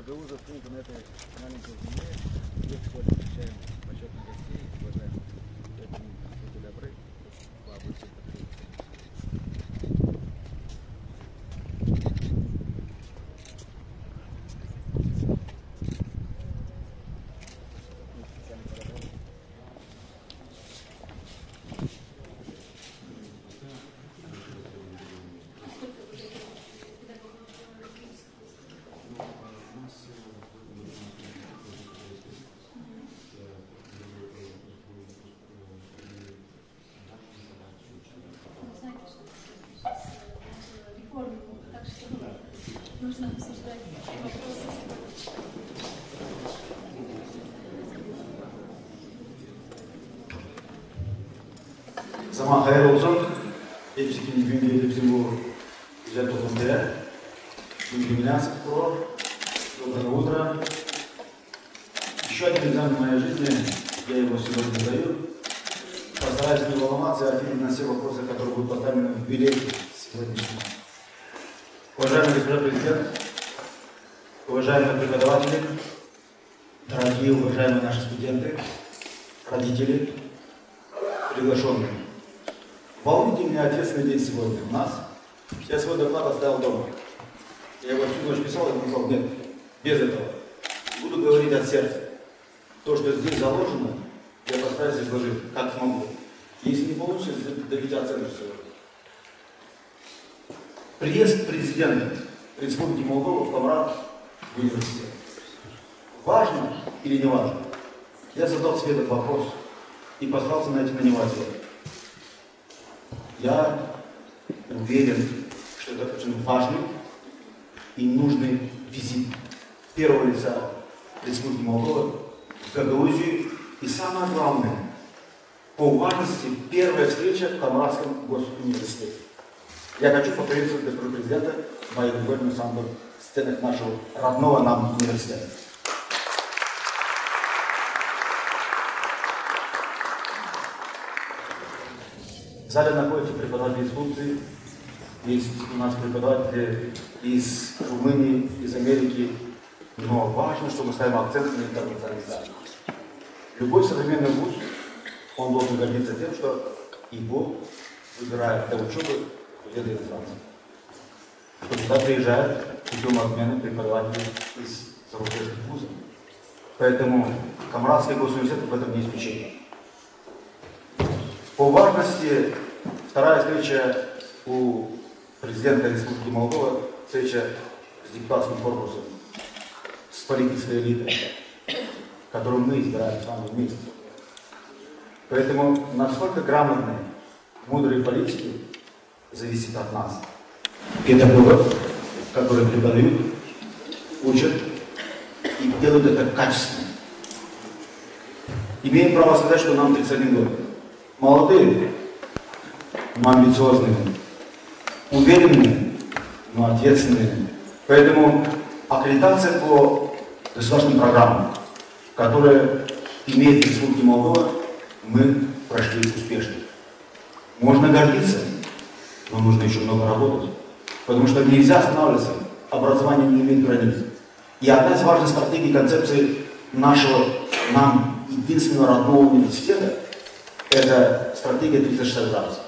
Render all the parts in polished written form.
ПГУ заслужил на этой маленькой земле. Здесь сегодня встречаем почетных гостей, уважаемых. Поэтому будьте добры, побудьте Нужно обсуждать вопросы. Zaman hayır olsun. Hepsi ikinci gün gelip bizim bu güzel toplumda. Иллюминация про. Доброе утро. Еще один экзамен в моей жизни. Я его сегодня даю. Постараюсь не волноваться и ответить на все вопросы, которые будут поставлены в билете сегодняшнего. Уважаемый господин президент, уважаемые преподаватели, дорогие уважаемые наши студенты, родители, приглашенные. Волнительный и ответственный день сегодня у нас. Я свой доклад оставил дома. Я его всю ночь писал и сказал, нет, без этого. Буду говорить от сердца. То, что здесь заложено, я постараюсь изложить, как смогу. Если не получится, дадите оценку сегодня. Приезд президента Республики Молдова в Комрат в университет. Важно или не важно? Я задал себе этот вопрос и постарался найти на него ответ. Я уверен, что это очень важный и нужный визит первого лица Республики Молдова в Гагаузию. И самое главное, по важности, первая встреча в Комратском госуниверситете. Я хочу повториться господину президента моих вольных самых стенах нашего родного нам университета. В зале находятся преподаватели из Турции, есть у нас преподаватели из Румынии, из Америки, но важно, что мы ставим акцент на интернационализацию. Любой современный вуз, он должен гордиться тем, что его выбирают для учебы студенты иностранцы. Что сюда приезжают путем обмена преподавателей из зарубежных вузов. Поэтому Комратский госуниверситет в этом не исключение. По важности, вторая встреча у президента Республики Молдова, встреча с депутатским корпусом, с политической элитой, которую мы избираем с вами вместе. Поэтому насколько грамотные, мудрые политики зависит от нас. Педагогов, которые преподают, учат и делают это качественно. Имеем право сказать, что нам 31 год. Молодые, но амбициозные, уверенные, но ответственные. Поэтому аккредитация по государственным программам, которые имеет Республика Молдова, мы прошли успешно. Можно гордиться, но нужно еще много работать. Потому что нельзя останавливаться, образование не имеет границ. И одна из важных стратегий и концепций нашего, нам, единственного родного университета, это стратегия 360 градусов.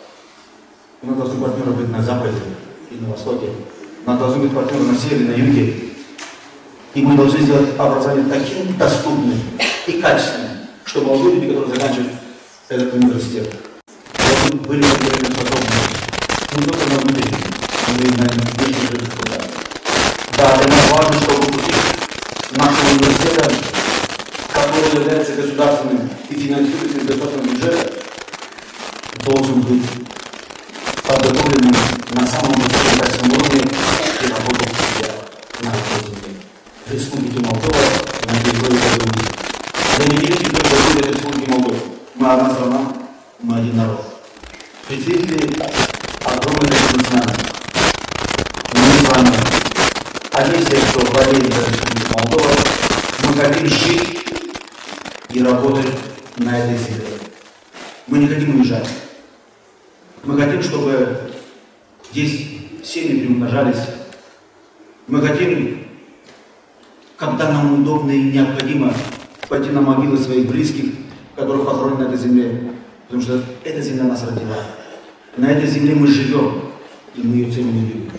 У нас должны партнеры быть на западе и на востоке. У нас должны быть партнеры на севере, на юге. И мы должны сделать образование таким доступным и качественным, чтобы молодые люди, которые заканчивают этот университет, были способны не только на внутреннем, но и на внешнем результате. Да, для нас важно, чтобы пути нашего университета, который является государственным и финансируется из государственного бюджета, должен быть подготовленным на самом высоком качественном уровне и работать на земле. Республики Молдова на территории Гагаузии. Я не верю, что это Республики Молдова. Мы одна страна, мы один народ. Представители огромной национальности. Мы с вами, а не все, кто владеет Республикой Молдова, мы хотим жить и работать на этой земле. Мы не хотим уезжать. Мы хотим, чтобы здесь семьи приумножались. Мы хотим когда нам удобно и необходимо пойти на могилы своих близких, которых похоронены на этой земле, потому что эта земля нас родила. На этой земле мы живем, и мы ее ценим и любим.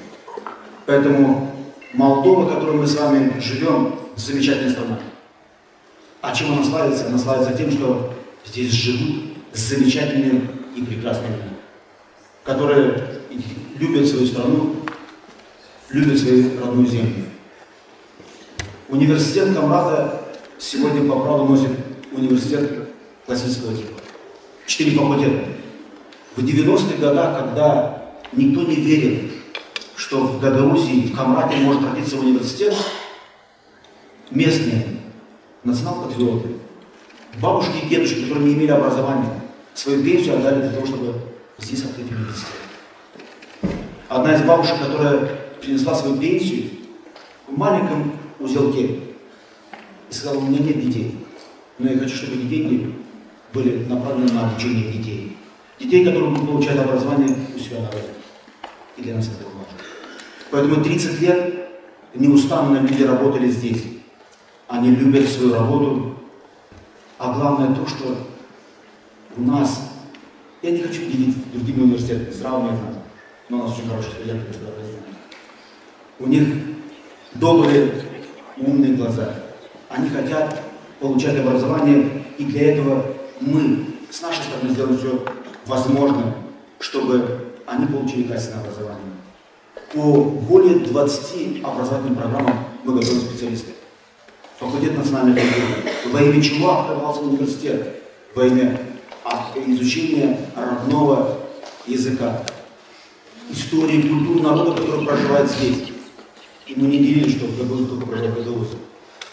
Поэтому Молдова, в которой мы с вами живем, замечательная страна. А чем она славится? Она славится тем, что здесь живут замечательные и прекрасные люди, которые любят свою страну, любят свою родную землю. Университет Камрата сегодня по праву носит университет классического типа. 4 факультета. В 90-х годах, когда никто не верил, что в Гагаузии, в Камрате может родиться университет, местные национал-патриоты, бабушки и дедушки, которые не имели образования, свою пенсию отдали для того, чтобы здесь открыть университет. Одна из бабушек, которая принесла свою пенсию в маленьком узелке и сказала: у меня нет детей, но я хочу, чтобы эти деньги были направлены на обучение детей. Детей, которые будут получать образование у себя на родине. И для нас это важно. Поэтому 30 лет неустанно люди работали здесь. Они любят свою работу. А главное то, что у нас, я не хочу делить с другими университетами, сравнивать нас, но у нас очень хорошие студенты, у них добрые, умные глаза. Они хотят получать образование, и для этого мы с нашей стороны сделаем все возможное, чтобы они получили качественное образование. По более 20 образовательным программам мы готовим специалистов. Факультет национальной культуры. Во имя чего открывался университет? Во имя изучения родного языка, истории, культуры народа, который проживает здесь. И мы не делили, что в Гагаузии только проживает Гагаузия.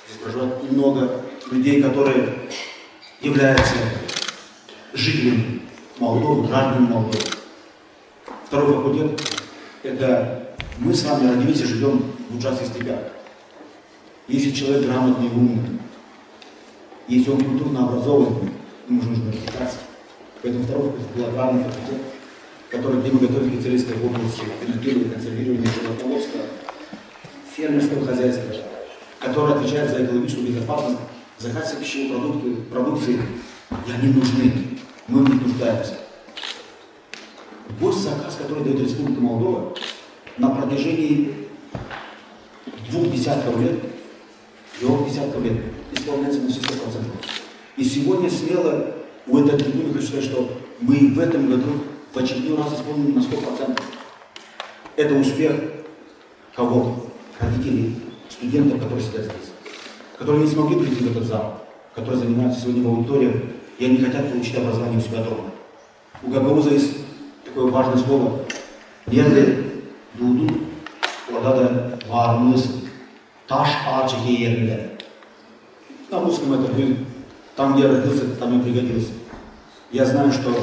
Здесь проживает много людей, которые являются жителями Молдовы, гражданами Молдовы. Второй факультет – это мы с вами родились и живем в ужасных степях. Если человек грамотный и умный, если он культурно образованный, ему нужно развиваться. Поэтому второй факультет был аграрный факультет, где мы готовим специалистов в области ферментирования, консервирования, животноводства, фермерского хозяйства, который отвечает за экологическую безопасность, за качество пищевой продукции, и они нужны. Мы в них нуждаемся. Госзаказ, который дает Республика Молдова, на протяжении 2 десятков лет, 3 десятков лет исполняется на все 100%. И сегодня смело у этой трибуны хочу сказать, что мы в этом году в очередной раз исполнили на 100%. Это успех кого? Родителей, студентов, которые сидят здесь, которые не смогли прийти в этот зал, которые занимаются сегодня в аудиториях, и они хотят получить образование у себя дома. У гагауза есть такое важное слово «Yerli dudu, orada varımız, taş ağacı yerinde». На русском это будет «там, где родился, там и пригодился». Я знаю, что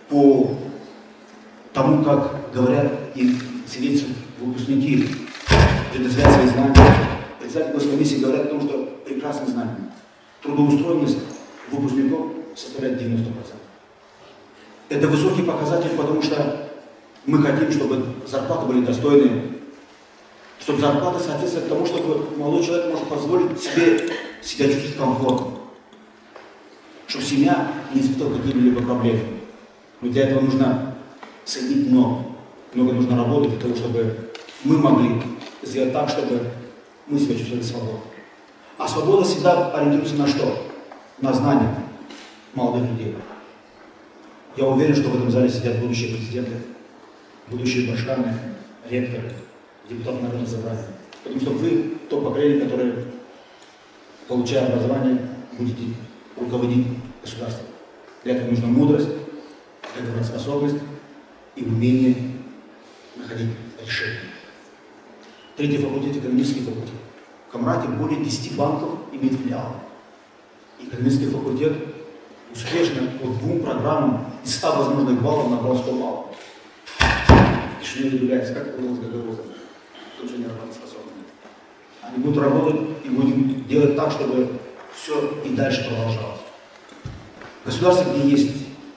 по тому, как говорят и свидетельствуют выпускники, предоставляют свои знания, председатель госкомиссии говорят о том, что прекрасные знания. Трудоустроенность выпускников составляет 90%. Это высокий показатель, потому что мы хотим, чтобы зарплаты были достойные, чтобы зарплата соответствовала тому, чтобы молодой человек может позволить себе себя чувствовать комфортно, чтобы семья не испытывала какие-либо проблемы. Но для этого нужно соединить много нужно работать для того, чтобы мы могли сделать так, чтобы мы себя чувствовали свободно. А свобода всегда ориентируется на что? На знания молодых людей. Я уверен, что в этом зале сидят будущие президенты, будущие башканы, ректоры, депутаты Народного собрания. Потому что вы то поколение, которое, получая образование, будете руководить государством. Для этого нужна мудрость, способность и умение находить решения. Третий факультет – экономический факультет. В Камрате более 10 банков имеет филиалы. Экономический факультет успешно по 2 программам из 100 возможных баллов набрал 100 баллов. Еще не удивляется, как это было с Гагаузом. Тоже не работоспособны. Они будут работать и будем делать так, чтобы все и дальше продолжалось. В государстве, где есть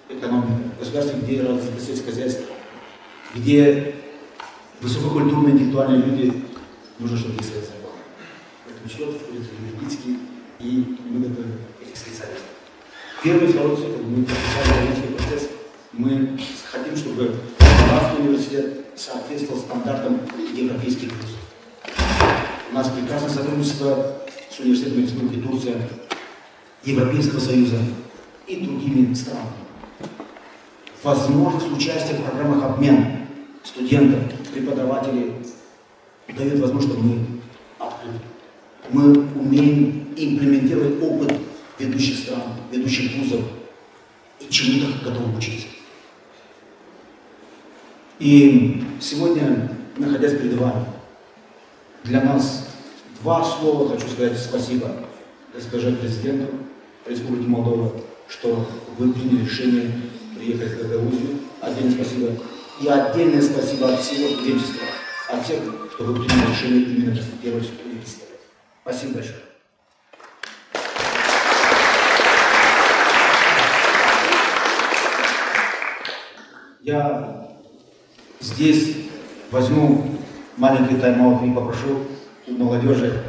экономика, в государстве, где развито сельское хозяйство, где высококультурные интеллектуальные люди, нужно, чтобы есть своя зарплата. учет входит юридический, и мы готовим этих специалистов. Первый, второй цикл, мы подписали римский процесс. Мы хотим, чтобы наш университет соответствовал стандартам европейских вузов. У нас прекрасное сотрудничество с университетом Республики Турция, Европейского Союза и другими странами. Возможность участия в программах обмена студентов, преподавателей дает возможность, чтобы мы открыты. Мы умеем имплементировать опыт ведущих стран, ведущих вузов и чему-то готовы учиться. И сегодня, находясь перед вами, для нас два слова хочу сказать спасибо госпоже президенту Республики Молдова, что вы приняли решение приехать в Гагаузию. Отдельное спасибо. И отдельное спасибо от всего студенчества, от всех, что вы приняли решение именно конструктировать университет. Спасибо большое. Я здесь возьму маленький тайм-аут и попрошу у молодежи.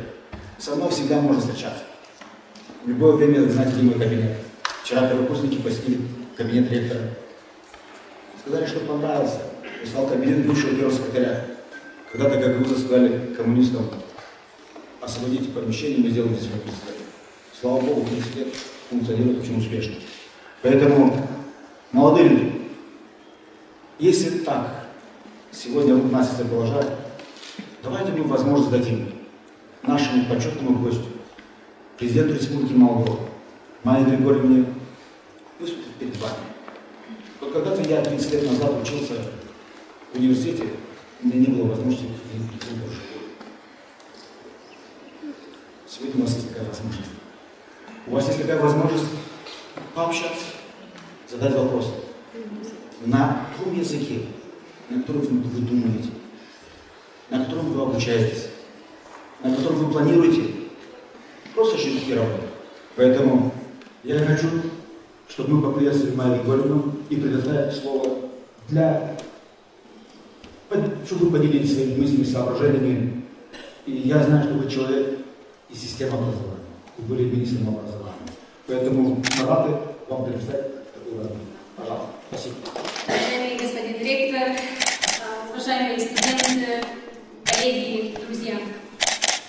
Со мной всегда можно встречаться. В любое время вы знаете, где мой кабинет. Вчера первокурсники посетили кабинет ректора. Сказали, что понравился. Прислал кабинет бывшего первого секретаря. Когда-то гагаузы сказали коммунистам: освободите помещение, мы сделаем здесь университет. Слава Богу, университет функционирует очень успешно. Поэтому, молодые люди, если так сегодня нас это положают, давайте мы возможность дадим нашему почетному гостю, президенту Республики Молдова, Майе Григорьевне, выступить перед вами. Вот когда-то я 30 лет назад учился в университете, у меня не было возможности прийти в школу. Сегодня у вас есть такая возможность. У вас есть такая возможность пообщаться, задать вопросы на том языке, на котором вы думаете, на котором вы обучаетесь, на котором вы планируете просто жить и работать. Поэтому я хочу, чтобы мы поприветствовали Майю Григорьевну и предоставили слово чтобы вы поделились своими мыслями, соображениями. И я знаю, что вы человек из системы образования, вы были министром образования. Поэтому мы рады вам предоставить такую возможность. Пожалуйста. Спасибо. Уважаемый господин ректор, уважаемые студенты, коллеги, друзья,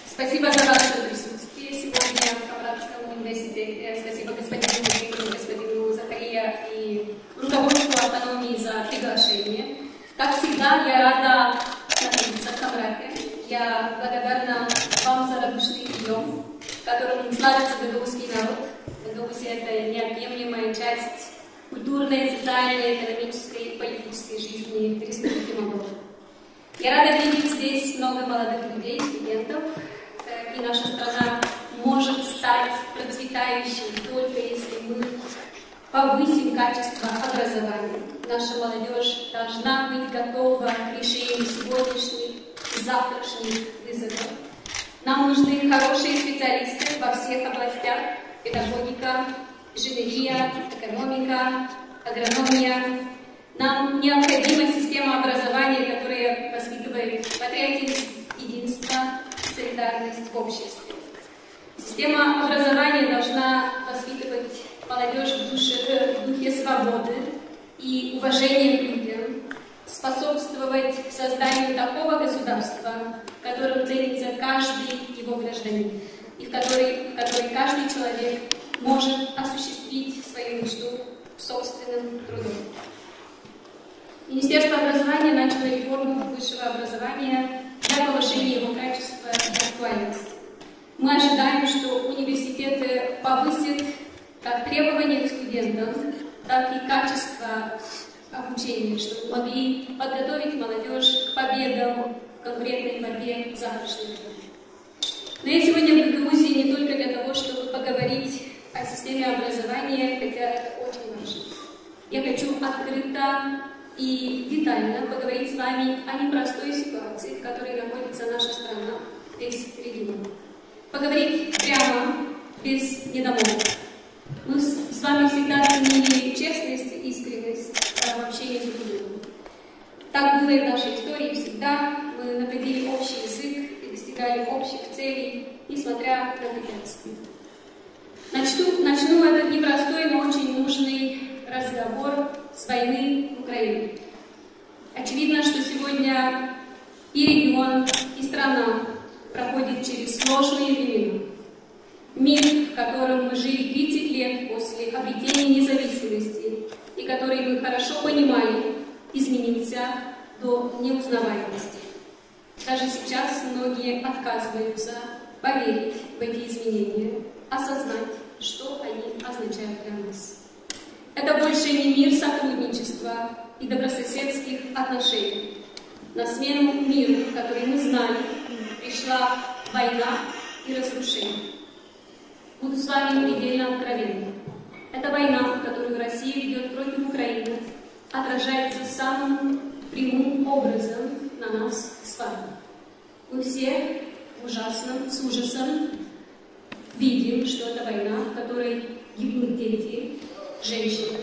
спасибо за ваше присутствие сегодня в Камрадском университете. Спасибо господину ректору, господину Захария и руководству автономии за приглашение. Как всегда, я рада находиться в Камраде. Я благодарна вам за радушный прием, которым славится гагаузский народ. Гагаузия – это неотъемлемая часть культурной, социальной, экономической и политической жизни Республики Молдова. Я рада видеть здесь много молодых людей, студентов, и наша страна может стать процветающей только если мы повысим качество образования. Наша молодежь должна быть готова к решению сегодняшних и завтрашних вызовов. Нам нужны хорошие специалисты во всех областях: педагогика, инженерия, экономика, агрономия. Нам необходима система образования, которая воспитывает патриотизм, единство, солидарность в обществе. Система образования должна воспитывать молодежь в духе свободы и уважения к людям, способствовать созданию такого государства, в котором ценится каждый его гражданин, и в которой каждый человек может осуществить свою мечту собственным трудом. Министерство образования начало реформу высшего образования для повышения его качества и актуальности. Мы ожидаем, что университеты повысят как требования к студентам, так и качество обучения, чтобы могли подготовить молодежь к победам в конкурентной борьбе в завтрашнем году. Но я сегодня в Гагаузии не только для того, чтобы поговорить о системе образования, хотя это очень важно. Я хочу открыто и детально поговорить с вами о непростой ситуации, в которой находится наша страна, весь регион. Поговорить прямо, без недомолвок. Мы с вами всегда ценили честность и искренность в общении с другим. Так было и в нашей истории всегда. Мы находили общий язык и достигали общих целей, несмотря на препятствия. Начну этот непростой, но очень нужный разговор с войны в Украине. Очевидно, что сегодня и регион, и страна проходит через сложные времена. Мир, в котором мы жили 30 лет после обретения независимости и который мы хорошо понимали, изменился до неузнаваемости. Даже сейчас многие отказываются поверить в эти изменения, осознать, что они означают для нас. Это больше не мир сотрудничества и добрососедских отношений. На смену миру, который мы знали, пришла война и разрушение. Буду с вами предельно откровенна. Эта война, которую Россия ведет против Украины, отражается самым прямым образом на нас с вами. Мы все с ужасом видим, что это война, в которой гибнут дети, женщины,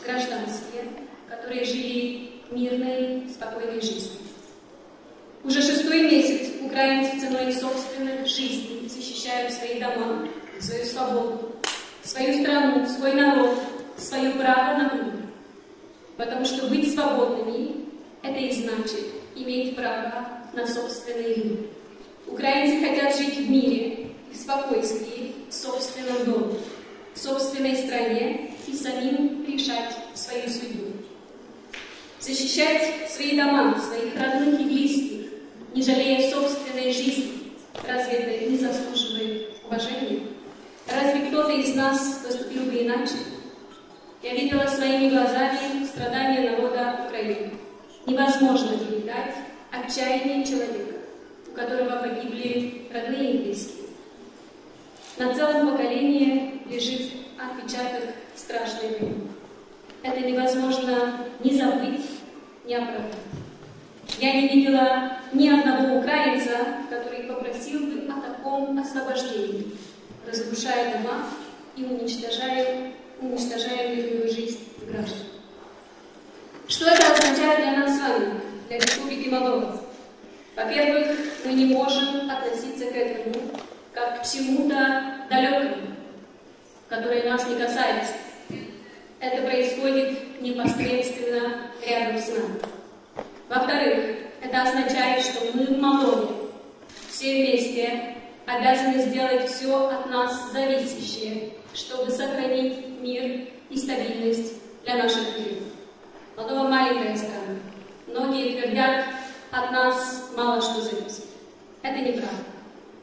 гражданские, которые жили мирной, спокойной жизнью. Уже 6-й месяц украинцы ценой собственных жизней защищают свои дома, свою свободу, свою страну, свой народ, свое право на выбор. Потому что быть свободными – это и значит иметь право на собственный выбор. Украинцы хотят жить в мире и в спокойствии, в собственном доме, в собственной стране и самим решать свою судьбу. Защищать свои дома, своих родных и близких, не жалея собственной жизни, разве это не заслуживает уважения? Разве кто-то из нас поступил бы иначе? Я видела своими глазами страдания народа Украины. Невозможно передать отчаяние человека, у которого погибли родные и близкие. На целом поколении лежит отпечаток страшной войны. Это невозможно ни забыть, ни оправдать. Я не видела ни одного украинца, который попросил бы о таком освобождении, разрушая дома и уничтожая мирную жизнь граждан. Что это означает для нас с вами, для Республики Молдова? Во-первых, мы не можем относиться к этому как к чему-то далекому, которое нас не касается. Это происходит непосредственно рядом с нами. Во-вторых, это означает, что мы в Молдове все вместе обязаны сделать все от нас зависящее, чтобы сохранить мир и стабильность для наших людей. Молдова маленькая страна. Многие твердят, от нас мало что зависит. Это неправда.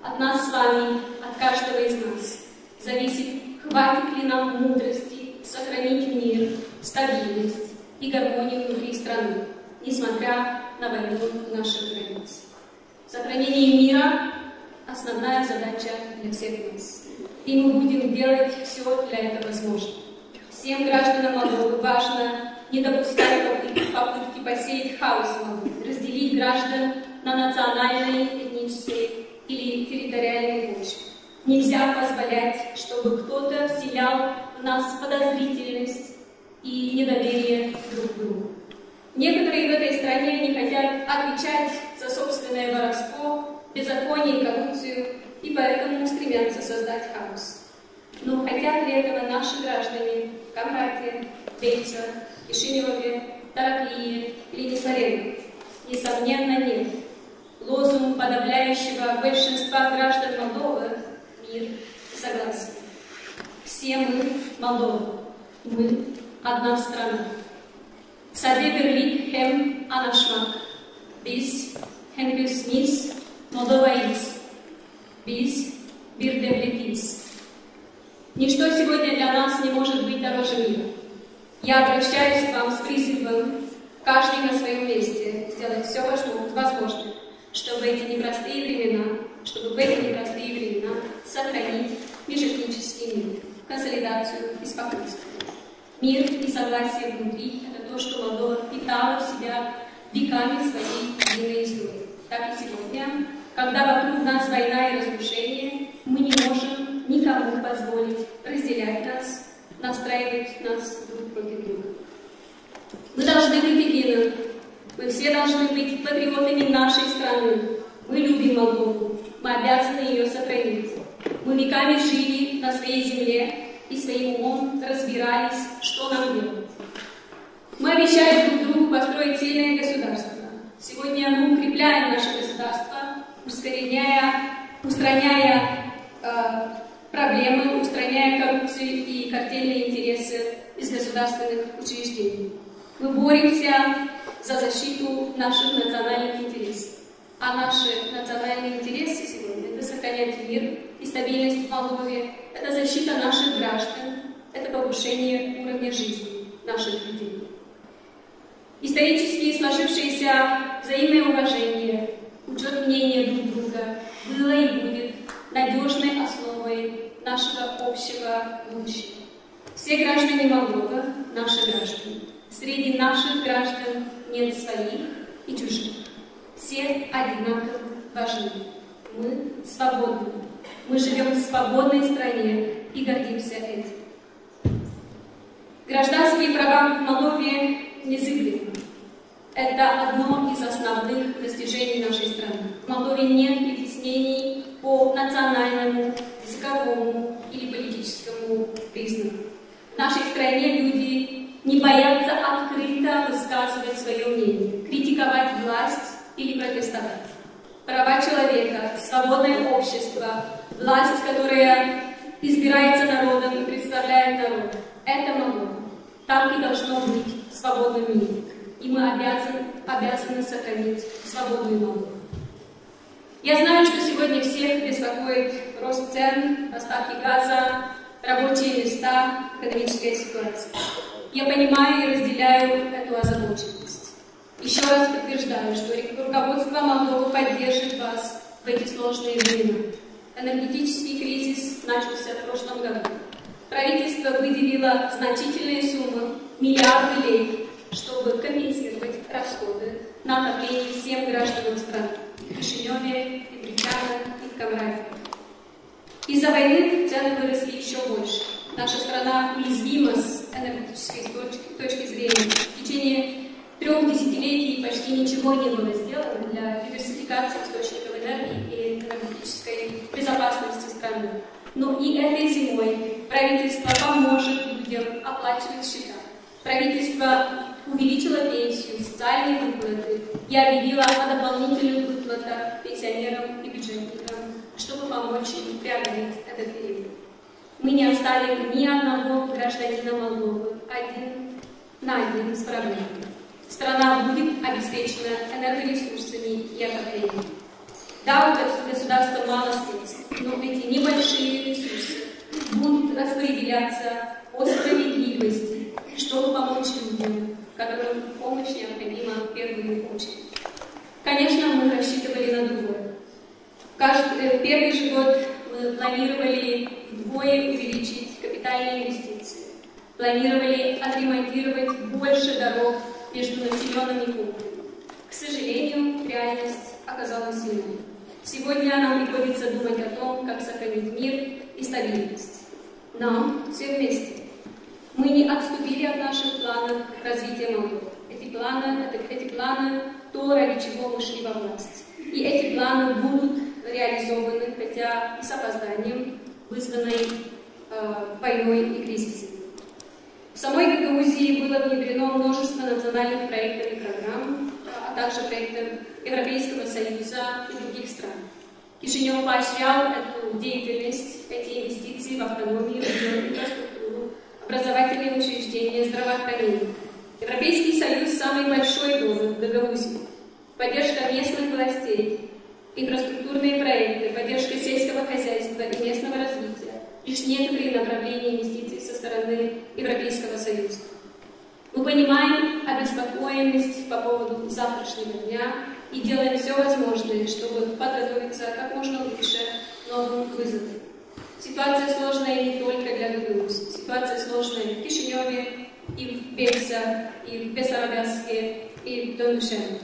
От нас с вами, от каждого из нас, зависит, хватит ли нам мудрости сохранить мир, стабильность и гармонию внутри страны, несмотря на войну наших границ. Сохранение мира – основная задача для всех нас. И мы будем делать все для этого возможного. Всем гражданам Молдовы важно не допускать попытки посеять хаос в Молдове, разделить граждан на национальные, этнические или территориальные почвы. Нельзя позволять, чтобы кто-то вселял в нас подозрительность и недоверие друг к другу. Некоторые в этой стране не хотят отвечать за собственное воровство, беззаконие и коррупцию, и поэтому стремятся создать хаос. Но хотят ли этого наши граждане в Камрате, Бельце, Кишиневе, Тараклии или Несварено? Несомненно, нет. Лозунг подавляющего большинства граждан Молдовы – мир и согласие. Все мы Молдова. Мы одна страна. Садеберлик хем анашмак. Biz hem büsmis Молдоваис. Biz bir devletiz. Ничто сегодня для нас не может быть дороже мира. Я обращаюсь к вам с призывом, каждый на своем месте, сделать все возможное, чтобы в эти непростые времена сохранить межэтнический мир, консолидацию и спокойствие. Мир и согласие внутри – это то, что Молдова впитала в себя веками своей единой истории. Так и сегодня, когда вокруг нас война и разрушение, мы не можем никому позволить разделять нас, настраивать нас друг против друга. Мы должны быть едины. Мы все должны быть патриотами нашей страны. Мы любим Молдову. Мы обязаны ее сохранить. Мы веками жили на своей земле и своим умом разбирались, что нам делать. Мы обещали друг другу построить сильное государство. Сегодня мы укрепляем наше государство, устраняя проблемы, устраняя коррупцию и картельные интересы из государственных учреждений. Мы боремся за защиту наших национальных интересов. А наши национальные интересы сегодня – это сохранять мир и стабильность в Молдове, это защита наших граждан, это повышение уровня жизни наших людей. Исторически сложившееся взаимное уважение, учет мнения друг друга было и будет надежной основой нашего общего будущего. Все граждане Молдовы – наши граждане. Среди наших граждан нет своих и чужих. Все одинаково важны. Мы свободны. Мы живем в свободной стране и гордимся этим. Гражданские права в Молдове незыблемы. Это одно из основных достижений нашей страны. В Молдове нет притеснений по национальному, языковому или политическому признаку. В нашей стране люди не боятся открыто высказывать свое мнение, критиковать власть или протестовать. Права человека, свободное общество, власть, которая избирается народом и представляет народ – это Молдова. Так и должно быть в свободном мире. И мы обязаны сохранить свободную Молдову. Я знаю, что сегодня всех беспокоит рост цен, поставки газа, рабочие места, экономическая ситуация. Я понимаю и разделяю эту озабоченность. Еще раз подтверждаю, что руководство Молдовы поддержит вас в эти сложные времена. Энергетический кризис начался в прошлом году. Правительство выделило значительные суммы, миллиарды лей, чтобы компенсировать расходы на отопление всем гражданам страны в Кишиневе, и Брянске, и в Камраде. Из-за войны цены выросли еще больше. Наша страна уязвима с энергетической точки зрения. В течение 3 десятилетий почти ничего не было сделано для диверсификации источников энергии и энергетической безопасности страны. Но и этой зимой правительство поможет людям оплачивать счета. Правительство увеличило пенсию, социальные выплаты и объявило о дополнительных выплатах пенсионерам и бюджетникам, чтобы помочь им преодолеть этот период. Мы не оставим ни одного гражданина Молдовы один на один с проблемами. Страна будет обеспечена энергоресурсами и отоплением. Да, у государства мало средств, но эти небольшие ресурсы будут распределяться по справедливости, чтобы помочь людям, которым помощь необходима в первую очередь. Конечно, мы рассчитывали на другое. В первый же год мы планировали вдвое увеличить капитальные инвестиции, планировали отремонтировать больше дорог между населенными пунктами. К сожалению, реальность оказалась иной. Сегодня нам приходится думать о том, как сохранить мир и стабильность. Нам все вместе. Мы не отступили от наших планов развития Молдовы. Эти планы то, ради чего мы шли во власть. И эти планы будут реализованы, хотя и с опозданием, вызванной войной и кризисом. В самой Гагаузии было внедрено множество национальных проектов и программ, а также проектов Европейского Союза и других стран. Кишинев поощрял эту деятельность, эти инвестиции в автономию, инфраструктуру, образовательные учреждения, здравоохранение. Европейский Союз – самый большой донор в Гагаузии. Поддержка местных властей, инфраструктурные проекты, поддержка сельского хозяйства и местного развития – лишь некоторые направления инвестиций со стороны Европейского Союза. Мы понимаем обеспокоенность по поводу завтрашнего дня и делаем все возможное, чтобы подготовиться как можно лучше к новым вызовам. Ситуация сложная не только для Гагаузии. Ситуация сложная и в Кишиневе, и в Бельце, и в Бессарабяске, и в Дондушеве.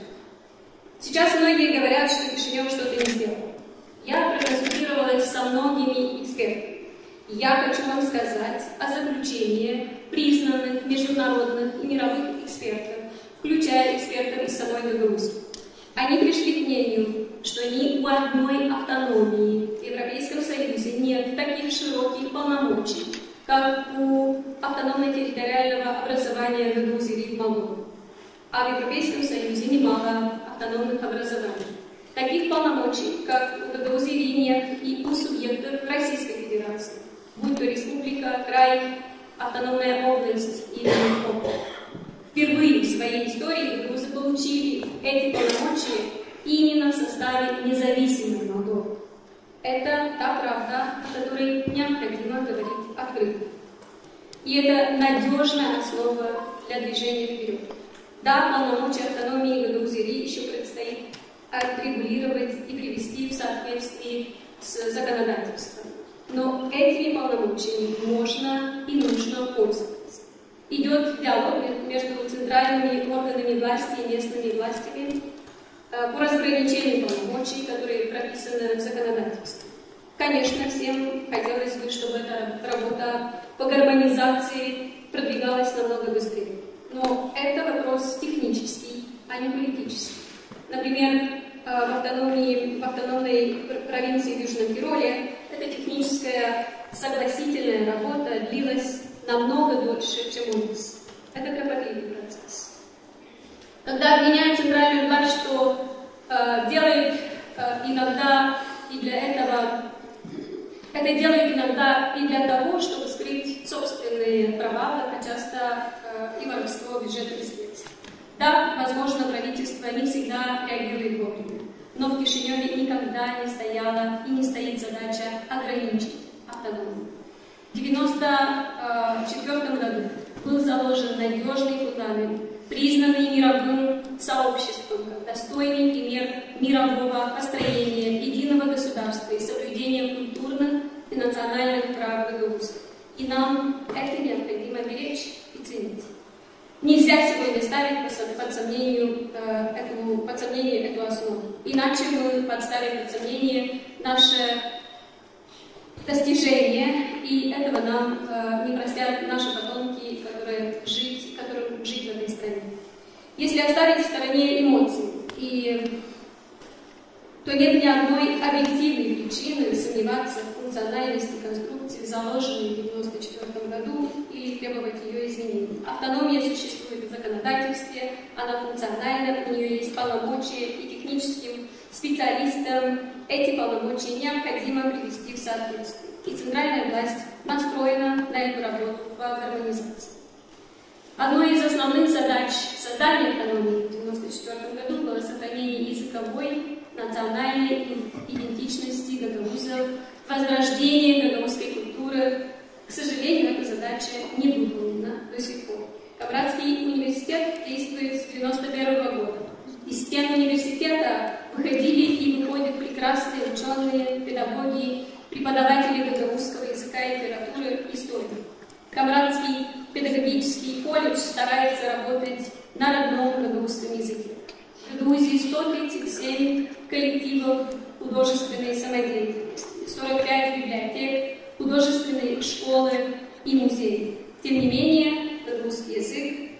Сейчас многие говорят, что Кишинев что-то не сделал. Я проконсультировалась со многими экспертами. Я хочу вам сказать о заключении признанных международных и мировых экспертов, включая экспертов из самой Гагаузии. Они пришли к мнению, что ни у одной автономии в Европейском Союзе не нет таких широких полномочий, как у автономно-территориального образования ГДУ-ЗИРИ в Молдове. А в Европейском Союзе немало автономных образований. Таких полномочий, как у ГДУ-ЗИРИ, нет и у субъектов Российской Федерации, будь то республика, край, автономная область или округ. Впервые в своей истории ГДУ получили эти полномочия именно в составе независимой Молдовы. Это та правда, о которой необходимо говорить открыто. И это надежная основа для движения вперед. Да, полномочия автономии ГДУ-ЗИРИ еще предстоит отрегулировать и привести в соответствие с законодательством. Но этими полномочиями можно и нужно пользоваться. Идет диалог между центральными органами власти и местными властями по разграничению полномочий, которые прописаны в законодательстве. Конечно, всем хотелось бы, чтобы эта работа по гармонизации продвигалась намного быстрее. Но это вопрос технический, а не политический. Например, в автономной провинции Южном Тироле эта техническая согласительная работа длилась намного дольше, чем у нас. Это кропотливый процесс. Когда обвиняют центральную власть, что делает иногда и для этого, это делает иногда и для того, чтобы скрыть собственные провалы, а часто и воровство бюджетных средств. Да, возможно, правительство не всегда реагирует вовремя, но в Кишиневе никогда не стояла и не стоит задача ограничить автономию. В 1994 году был заложен надежный фундамент, признанный мировым сообществом как достойный пример мирового построения единого государства и соблюдения культурных и национальных прав ГДУ-ов. И нам это необходимо беречь и ценить. Нельзя сегодня ставить под сомнение эту основу. Иначе мы подставим под сомнение наше достижение, и этого нам не простят наши потомки, которым жить в этой стране. Если оставить в стороне эмоции, то нет ни одной объективной причины сомневаться в функциональности конструкции, заложенной в 1994 году, или требовать ее изменений. Автономия существует в законодательстве, она функциональна, у нее есть полномочия, и техническим специалистам эти полномочия необходимо привести в соответствие. И центральная власть настроена на эту работу по гармонизации. Одной из основных задач создания автономии в 1994 году было сохранение языковой, национальной идентичности гагаузов, возрождение гагаузской культуры. К сожалению, эта задача не выполнена до сих пор. Камбрадский университет действует с 1991 года. Из стен университета выходили и выходят прекрасные ученые, педагоги, преподаватели гагаузского языка и литературы, истории. Камбрадский педагогический колледж старается работать на родном гагаузском языке. В Грузии 137 коллективов художественной самодеятельности, 45 библиотек, художественные школы и музеи. Тем не менее, гагаузский язык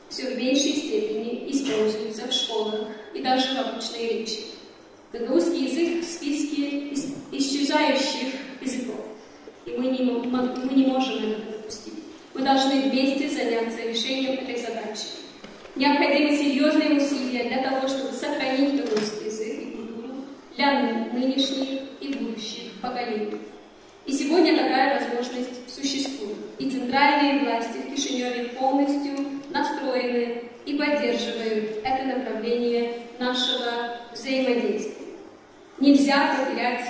все в меньшей степени используется в школах и даже в обычной речи. Гагаузский язык в списке исчезающих языков, и мы не можем этого допустить. Мы должны вместе заняться решением этой задачи. Необходимы серьезные усилия для того, чтобы сохранить гагаузский язык и культуру для нынешних и будущих поколений. И сегодня такая возможность существует. И центральные власти в Кишиневе полностью настроены и поддерживают это направление нашего взаимодействия. Нельзя потерять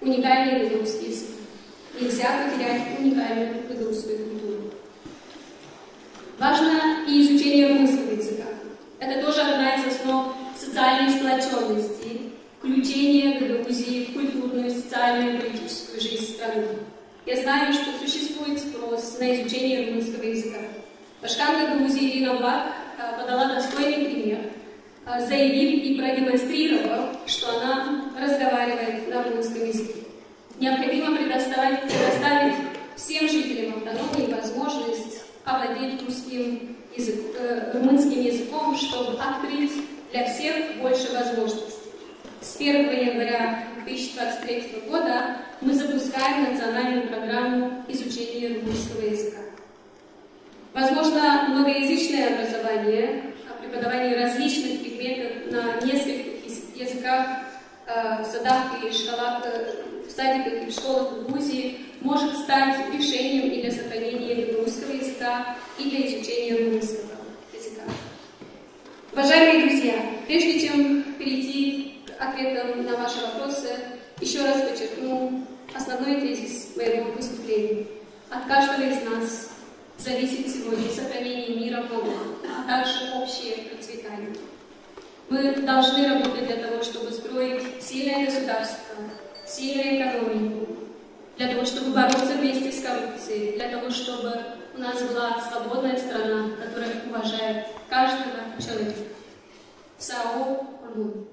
уникальный гагаузский язык. Нельзя потерять уникальную гагаузскую культуру. Важно и изучение румынского языка. Это тоже одна из основ социальной сплоченности, включения Гагаузии в культурную, социальную и политическую жизнь страны. Я знаю, что существует спрос на изучение румынского языка. Башкан Гагаузии Ирина Блак подала достойный пример, заявив и продемонстрировав, что она разговаривает на румынском языке. Необходимо предоставить всем жителям автономии возможность овладеть румынским языком, чтобы открыть для всех больше возможностей. С 1 января 2023 года мы запускаем национальную программу изучения румынского языка. Возможно, многоязычное образование, преподавание различных предметов на нескольких языках в садах и школах, в садиках и в школах в Грузии может стать решением и для сохранения белорусского языка, и для изучения румынского языка. Уважаемые друзья, прежде чем перейти к ответам на ваши вопросы, еще раз подчеркну основной тезис моего выступления. От каждого из нас зависит сегодня сохранение мира в Молдове, а также общее процветание. Мы должны работать для того, чтобы строить сильное государство, сильную экономику, для того, чтобы бороться вместе с коррупцией, для того, чтобы у нас была свободная страна, которая уважает каждого человека. Сао Орлун.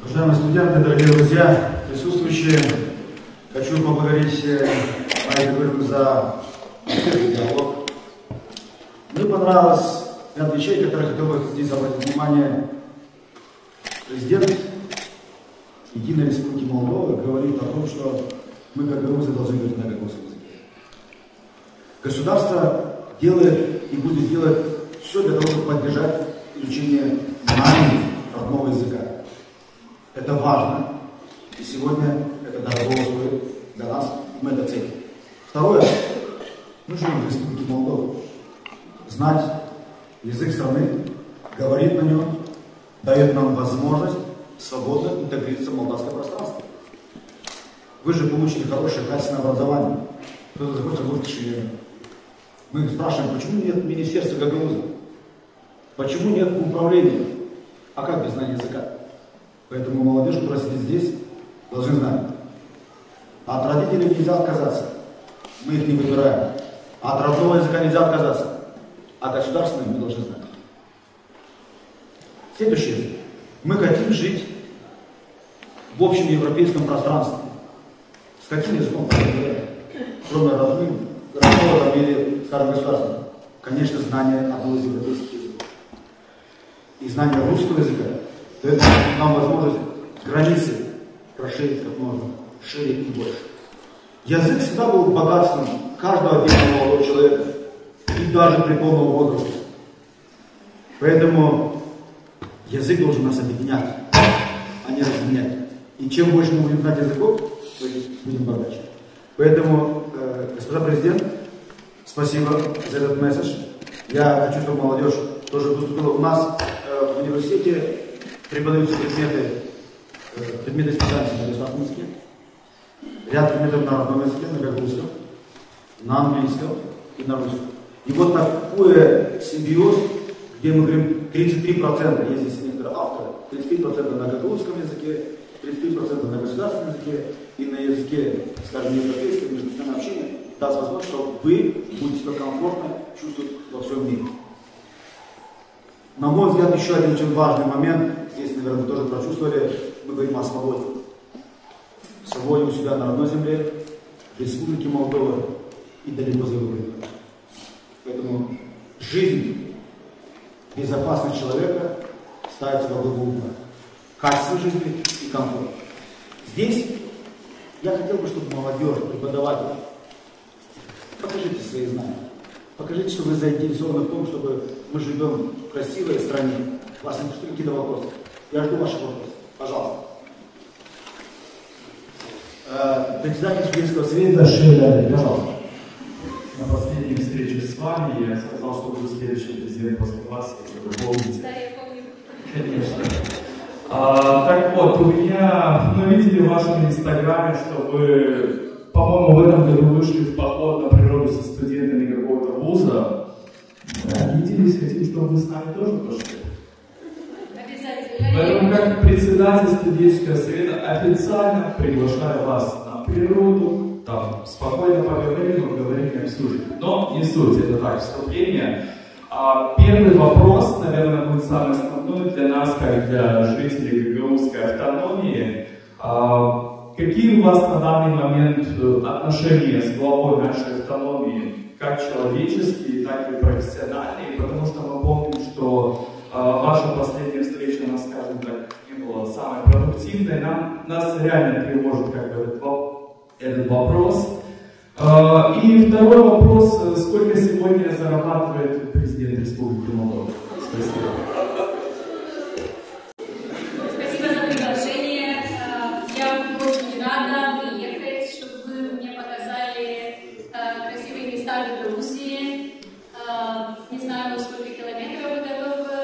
Уважаемые студенты, дорогие друзья, присутствующие, хочу поблагодарить Майю Григорьевну за диалог. Мне понравилось ряд вещей, которые хотел бы здесь обратить внимание. Президент Единой Республики Молдова говорит о том, что мы, как грузы, должны говорить на гагаузском языке. Государство делает и будет делать все для того, чтобы поддержать изучение нами родного языка. Это важно, и сегодня это дорого стоит для нас, и мы это ценим. Второе, мы живем в Республике Молдова. Знать язык страны, говорить на нем, дает нам возможность свободно интегрироваться в молдавское пространство. Вы же получили хорошее, качественное образование. Кто-то захочет работать инженером. Мы спрашиваем, почему нет министерства Гагауза? Почему нет управления? А как без знания языка? Поэтому молодежь, которая сидит здесь, должны знать. От родителей нельзя отказаться. Мы их не выбираем. От родного языка нельзя отказаться. А государственного мы должны знать. Следующее. Мы хотим жить в общем европейском пространстве. С каким языком? Кроме родного или, скажем, государственного. Конечно, знание одного из европейских языков. И знание русского языка дает нам возможность границы расширить как можно шире и больше. Язык всегда был богатством каждого отдельного молодого человека, и даже при полном возрасте. Поэтому язык должен нас объединять, а не разъединять. И чем больше мы будем знать языков, тем будем богаче. Поэтому, господа президент, спасибо за этот месседж. Я хочу, чтобы молодежь тоже выступила. У нас в университете преподаются предметы специальности на государственном языке, ряд предметов на родном языке, на гагаузском, на английском и на русском. И вот такой симбиоз, где мы говорим 33%, есть здесь некоторые авторы, 33% на гагаузском языке, 33% на государственном языке и на языке, скажем, европейском, межнациональном общении, даст возможность, что вы будете себя комфортно чувствовать во всем мире. На мой взгляд, еще один очень важный момент, здесь, наверное, вы тоже прочувствовали, мы говорим о свободе. Свободе у себя на родной земле, в Республике Молдова и далеко за его пределами. Поэтому жизнь, безопасность человека ставится во главу угла. Качество жизни и комфорт. Здесь я хотел бы, чтобы молодежь, преподаватели, покажите свои знания. Покажите, что вы заинтересованы в том, чтобы мы живем в красивой стране. У вас есть какие-то вопросы? Я жду ваших вопросов. Пожалуйста. Председатель студенческого совета Шейля, пожалуйста. На последней встрече с вами я сказал, что буду следующий президент после вас, если вы помните. Да, я помню. Конечно. Так вот, мы видели в вашем инстаграме, что вы, по-моему, в этом году вышли в поход на природу со студентами какого-то вуза. Обиделись, хотим, чтобы вы с нами тоже пошли. Обязательно. Поэтому, как председатель студенческого совета, официально приглашаю вас на природу. Там спокойно поговорим, говорим как служить. Но не суть, это так, вступление. Первый вопрос, наверное, будет самый основной для нас, как для жителей гагаузской автономии. Какие у вас на данный момент отношения с главой нашей автономии как человеческие, так и профессиональные, потому что мы помним, что ваша последняя встреча, она, скажем так, не была самой продуктивной. Нас реально тревожит этот вопрос. И второй вопрос: сколько сегодня зарабатывает президент Республики Молдова? Спасибо. Спасибо за приглашение. Я очень рада приехать, чтобы вы мне показали красивые места в Белоруссии. Не знаю, сколько километров вы готовы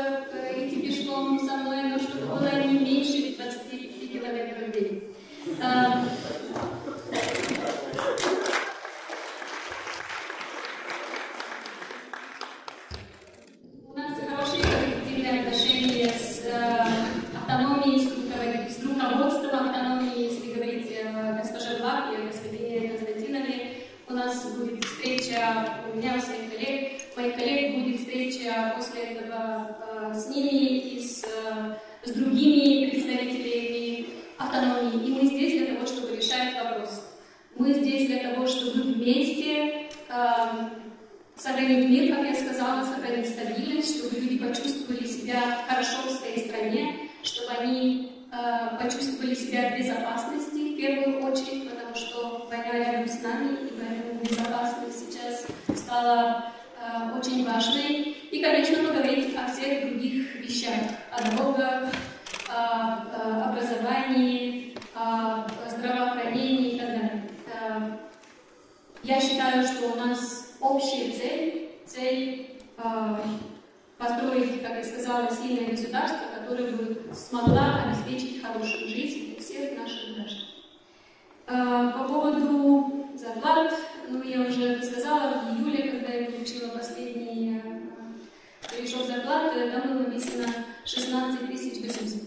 идти пешком со мной, но чтобы было не меньше 25 километров в день. У нас хорошие позитивные отношения с автономией, с руководством автономии, если говорить госпоже Блак и господине Константинове. У нас будет встреча, у меня, у моих коллег будет встреча после этого с ними и с другими представителями автономии. И мы здесь для того, чтобы решать вопрос. Мы здесь для того, чтобы вместе сохранить мир, как я сказала, сохранить стабильность, чтобы люди почувствовали себя хорошо в своей стране, чтобы они почувствовали себя в безопасности в первую очередь, потому что война рядом с нами, и поэтому безопасность сейчас стала очень важной. И, конечно, поговорить о всех других вещах, о дорогах, о образовании, о здравоохранении и так далее. Я считаю, что у нас общая цель построить, как я сказала, сильное государство, которое бы смогла обеспечить хорошую жизнь для всех наших граждан. По поводу зарплат, я уже сказала, в июле, когда я получила последний корешок зарплаты, там было написано 16 800.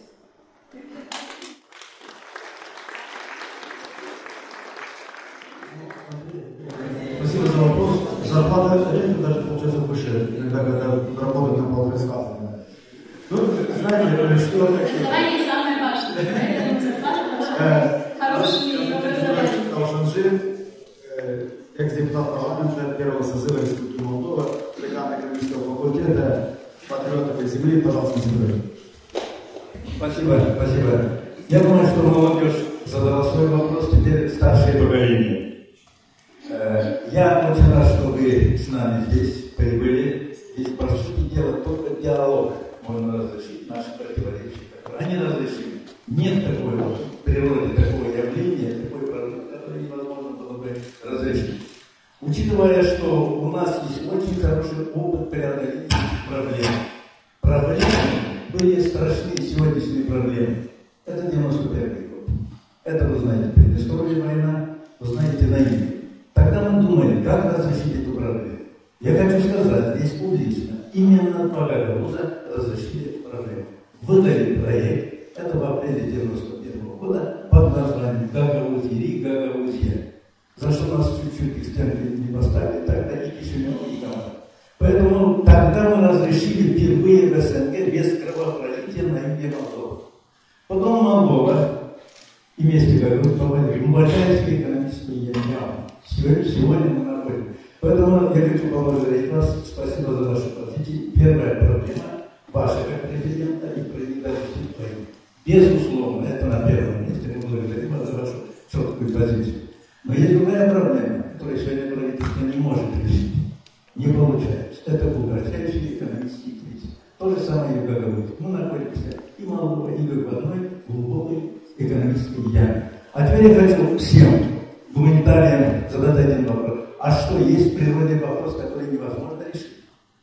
Спасибо за вопрос. Зарплата редко даже получается выше, иногда когда работают на полпредсказывания. Ну, знаете, что... Образование самое важное, поэтому зарплата хорошие образование. Должен жить, экс-депутат парламента первого созыва Республики Молдова, декан экономического факультета, патриот этой земли, пожалуйста, Сергей. Спасибо. Я думаю, что молодежь задала свой вопрос, теперь старшее поколение. Я очень рад, что вы с нами здесь прибыли. Здесь, по сути дела, только диалог можно разрешить наши противоречия. Они разрешены. Нет такой вот в природе такого явления, такой проблемы, которую невозможно было бы разрешить. Учитывая, что у нас есть очень хороший опыт преодоления проблем. Проблемы были страшны, сегодняшние проблемы. Это 91 год. Это вы знаете предыстория война, вы знаете войны. Тогда мы думали, как разрешить эту проблему. Я хочу сказать здесь публично, именно по Гагауза разрешили эту проблему. Выдали проект, это в апреле 1991 года, под названием Гагаузия, Гагаузия. За что нас чуть-чуть экстерны не поставили, тогда и Кишинев, и Камара. Поэтому тогда мы разрешили впервые в СНГ без кровопролития на юге Молдовы. Потом Молдова и вместе Гагаузия проводили глубочайшие экономические ямы. Сегодня мы находим. Поэтому я хочу поблагодарить вас. Спасибо за вашу позицию. Первая проблема ваша как президента и президента России. Безусловно, это на первом месте. Мы благодарим вас за вашу четкую позицию. Но есть другая проблема, которую сегодня правительство не может решить. Не получается. Это глубочайший экономический кризис. То же самое и в Гагаузии. Мы находимся и Молдова, и в одной глубокой экономической яме. А теперь я хочу всем гуманитариям задать один вопрос. А что, есть в природе вопрос, который невозможно решить?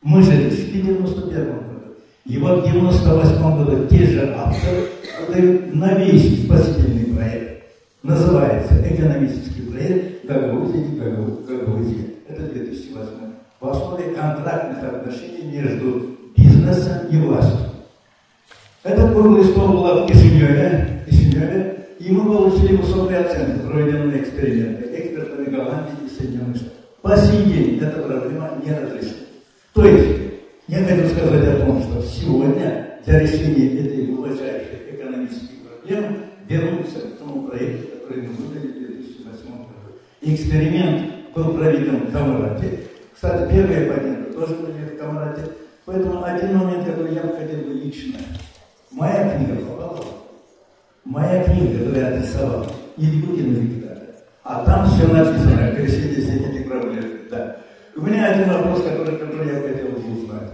Мы же решили в 91 году. И вот в 98 году те же авторы подают новейший спасительный проект. Называется экономический проект Гагаузия и Гагаузия. Это 2008. В основе контрактных отношений между бизнесом и властью. Этот круглый стол был в Кишиневе, и мы получили высокие оценки, проведенные эксперименты экспертами Голландии и Соединенных Штатов. По сей день эта проблема не разрешена. То есть, я хочу сказать о том, что сегодня для решения этой глубочайшей экономической проблемы вернуться к тому проекту, который мы выдали в 2008 году. Эксперимент был проведен в Камарате, Кстати, первые оппоненты тоже были в команде. Поэтому один момент, который я бы хотел бы лично. Моя книга попала. Моя книга, которую я написал, не Путин и Виктор. А там все написано, решили все эти проблемы. Да. У меня один вопрос, который я хотел бы узнать.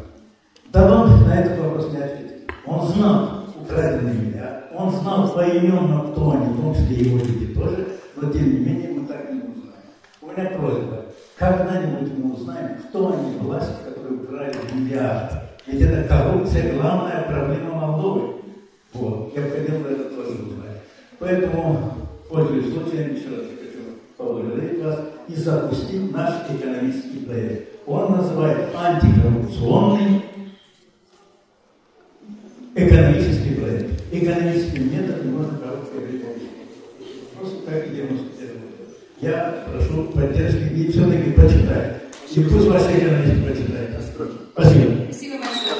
Да он на этот вопрос не ответил. Он знал украденные меня, он знал поименном тоне, в том числе его люди тоже, но тем не менее мы так не узнаем. У меня просьба, когда-нибудь мы узнаем, кто они власти, которые украли миллиарды. Ведь это коррупция, главная проблема Молдовы. Вот. Я хотел бы это тоже узнать. Поэтому, пользуясь случаем, еще раз хочу поблагодарить вас и запустить наш экономический проект. Он называется антикоррупционный экономический проект. Экономическим методом можно коррупцию решить. Просто так и демонстрировать. Я прошу поддержки и все-таки почитать. И пусть ваши экономисты почитают. Спасибо. Спасибо большое.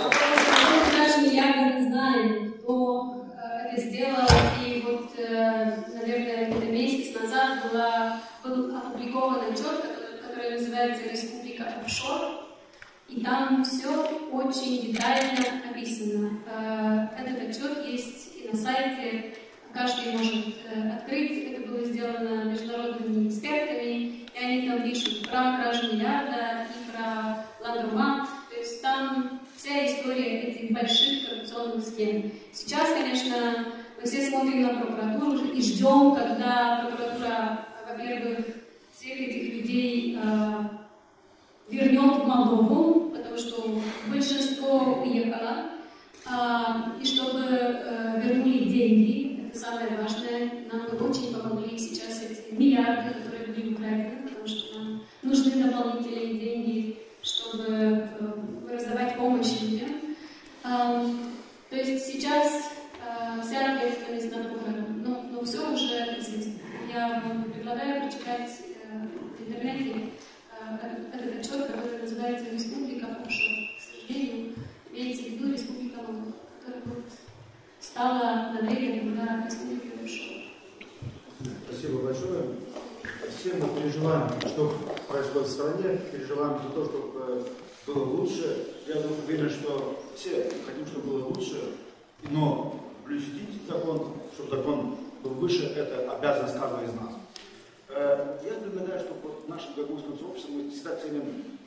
Даже я не знаю, кто это сделал. И вот, наверное, где-то месяц назад был опубликован отчет, который называется «Республика офшор». И там все очень детально описано. Этот отчет есть и на сайте, каждый может открыть. Это было сделано международными экспертами, и они там пишут про кражу миллиарда и про ландромат. То есть там вся история этих больших коррупционных схем. Сейчас, конечно, мы все смотрим на прокуратуру и ждем, когда прокуратура, во-первых, всех этих людей вернет в Молдову, потому что большинство уехало, и чтобы вернули деньги, это самое важное. Нам бы очень помогли сейчас эти миллиарды, которые были украдены, потому что нам нужны дополнительные деньги, чтобы раздавать помощь людям. То есть сейчас вся ответственность на прокуратуру, но все уже известно. Я вам предлагаю прочитать в интернете этот отчет, который называется «Республика офшор». К сожалению, имеется в виду Республика Молдова, которая вот стала надрезом на Республике офшор. Спасибо большое. Все мы переживаем, что происходит в стране, переживаем за то, чтобы было лучше. Я уверен, что все хотим, чтобы было лучше, но блюстить закон, чтобы закон был выше, это обязанность каждого из нас. Я предлагаю, что в нашем гомосексуальном сообществе мы всегда ценим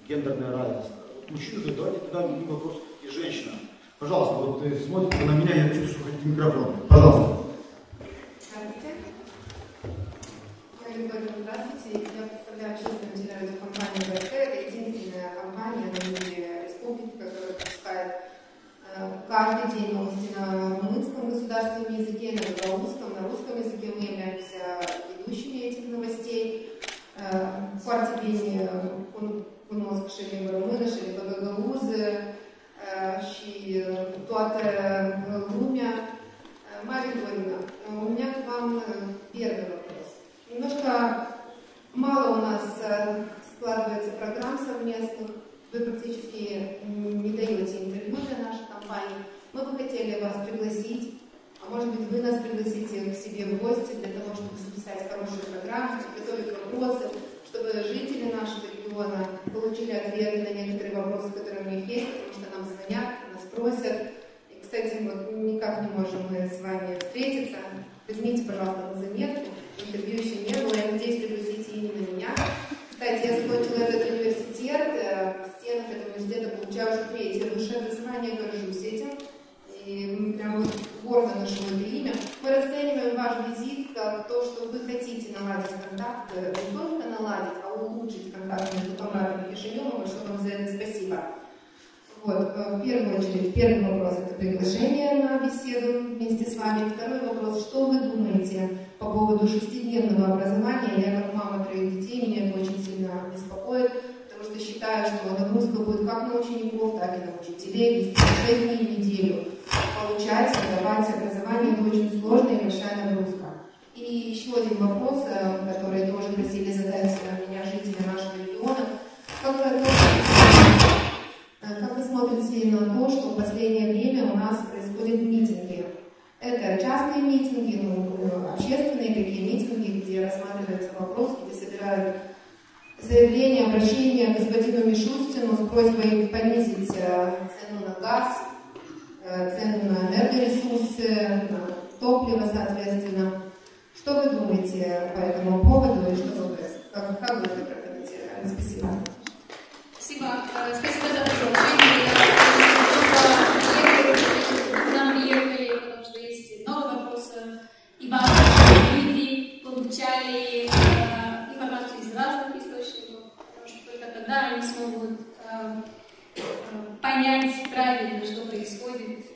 гендерное равенство. Вот мужчины говорят, давайте туда один вопрос и женщина. Пожалуйста, вот смотрите на меня, я чувствую, что хотите микрофон. Пожалуйста. Здравствуйте. Я Любовь, здравствуйте. Я представляю общественную телерадиокомпанию БРТ. Это единственная компания на юге республики, которая выпускает каждый день новости на румынском государственном языке, на белорусском, на русском языке. Мы являемся ведущими этих новостей. Foarte bine cunosc și limba română și limba găgăluză și toată lumea. Мария Григорьевна, у меня к вам первый вопрос. Немножко мало у нас складывается программ совместных. Вы практически не даете интервью для нашей компании. Мы бы хотели вас пригласить, а может быть вы нас пригласите к себе в гости для того, чтобы записать хорошую программу, подготовить вопросы, чтобы жители нашего региона получили ответы на некоторые вопросы, которые у них есть, потому что нам звонят, нас просят. Кстати, вот никак не можем мы с вами встретиться. Возьмите, пожалуйста, на заметку. Интервью еще не было. Я надеюсь, пригласите именно меня. Кстати, я закончила этот университет. В стенах этого университета получаю уже 3-е высшее образование. Горжусь этим. И прям вот гордо ношу это имя. Мы расцениваем ваш визит как то, что вы хотите наладить контакт. Не только наладить, а улучшить контакт между Камрадом и Кишиневым. Большое вам за это спасибо. Вот, в первую очередь, первый вопрос – это приглашение на беседу вместе с вами. Второй вопрос – что вы думаете по поводу 6-дневного образования? Я как мама 3 детей, меня это очень сильно беспокоит, потому что считаю, что нагрузка будет как на учеников, так и на учителей. Вести 6 дней в неделю получать, давать образование – это очень сложная и большая нагрузка. И еще один вопрос, который тоже просили задать меня жители нашего региона. Как вы смотрите на то, что в последнее время у нас происходят митинги? Это частные митинги, общественные такие митинги, где рассматривается вопрос, где собирают заявление, обращение к господину Мишустину с просьбой понизить цену на газ, цену на энергоресурсы, на топливо, соответственно. Что вы думаете по этому поводу и что вы, как вы это прокомментировали? Спасибо. Спасибо. Спасибо за приглашение. Нам приехали, потому что есть много вопросов. И важно, люди получали информацию из разных источников, потому что только тогда они смогут понять правильно, что происходит,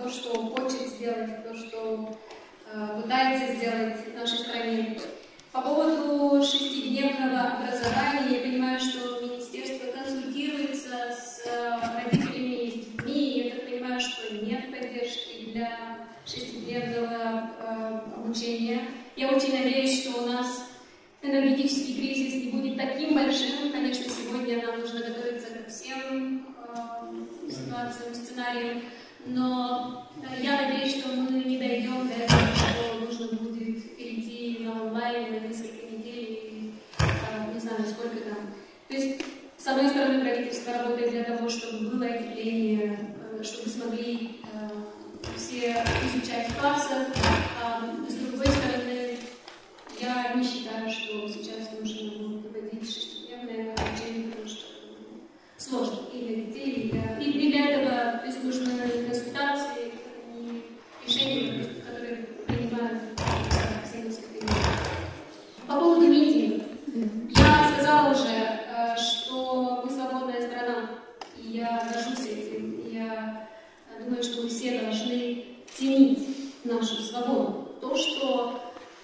то, что хочет сделать, то, что пытается сделать в нашей стране. По поводу 6-дневного образования, я понимаю, что министерство консультируется с родителями и с детьми, и я так понимаю, что нет поддержки для 6-дневного обучения. Я очень надеюсь, что у нас энергетический кризис не будет таким большим. Конечно, сегодня нам нужно готовиться ко всем ситуациям, сценариям, но я надеюсь, что мы не дойдем до этого, что нужно будет перейти на онлайн на несколько недель, не знаю, сколько там. То есть, с одной стороны, правительство работает для того, чтобы было отопление, чтобы смогли все изучать в классах, а с другой стороны, я не считаю, что сейчас нужно вводить 6-дневное обучение, потому что сложно и для детей, и для этого, то есть нужны консультации и решения, которые принимают все несколько дней. По поводу митингов. Я сказала уже, что мы свободная страна, и я горжусь этим. Я думаю, что мы все должны ценить нашу свободу. То, что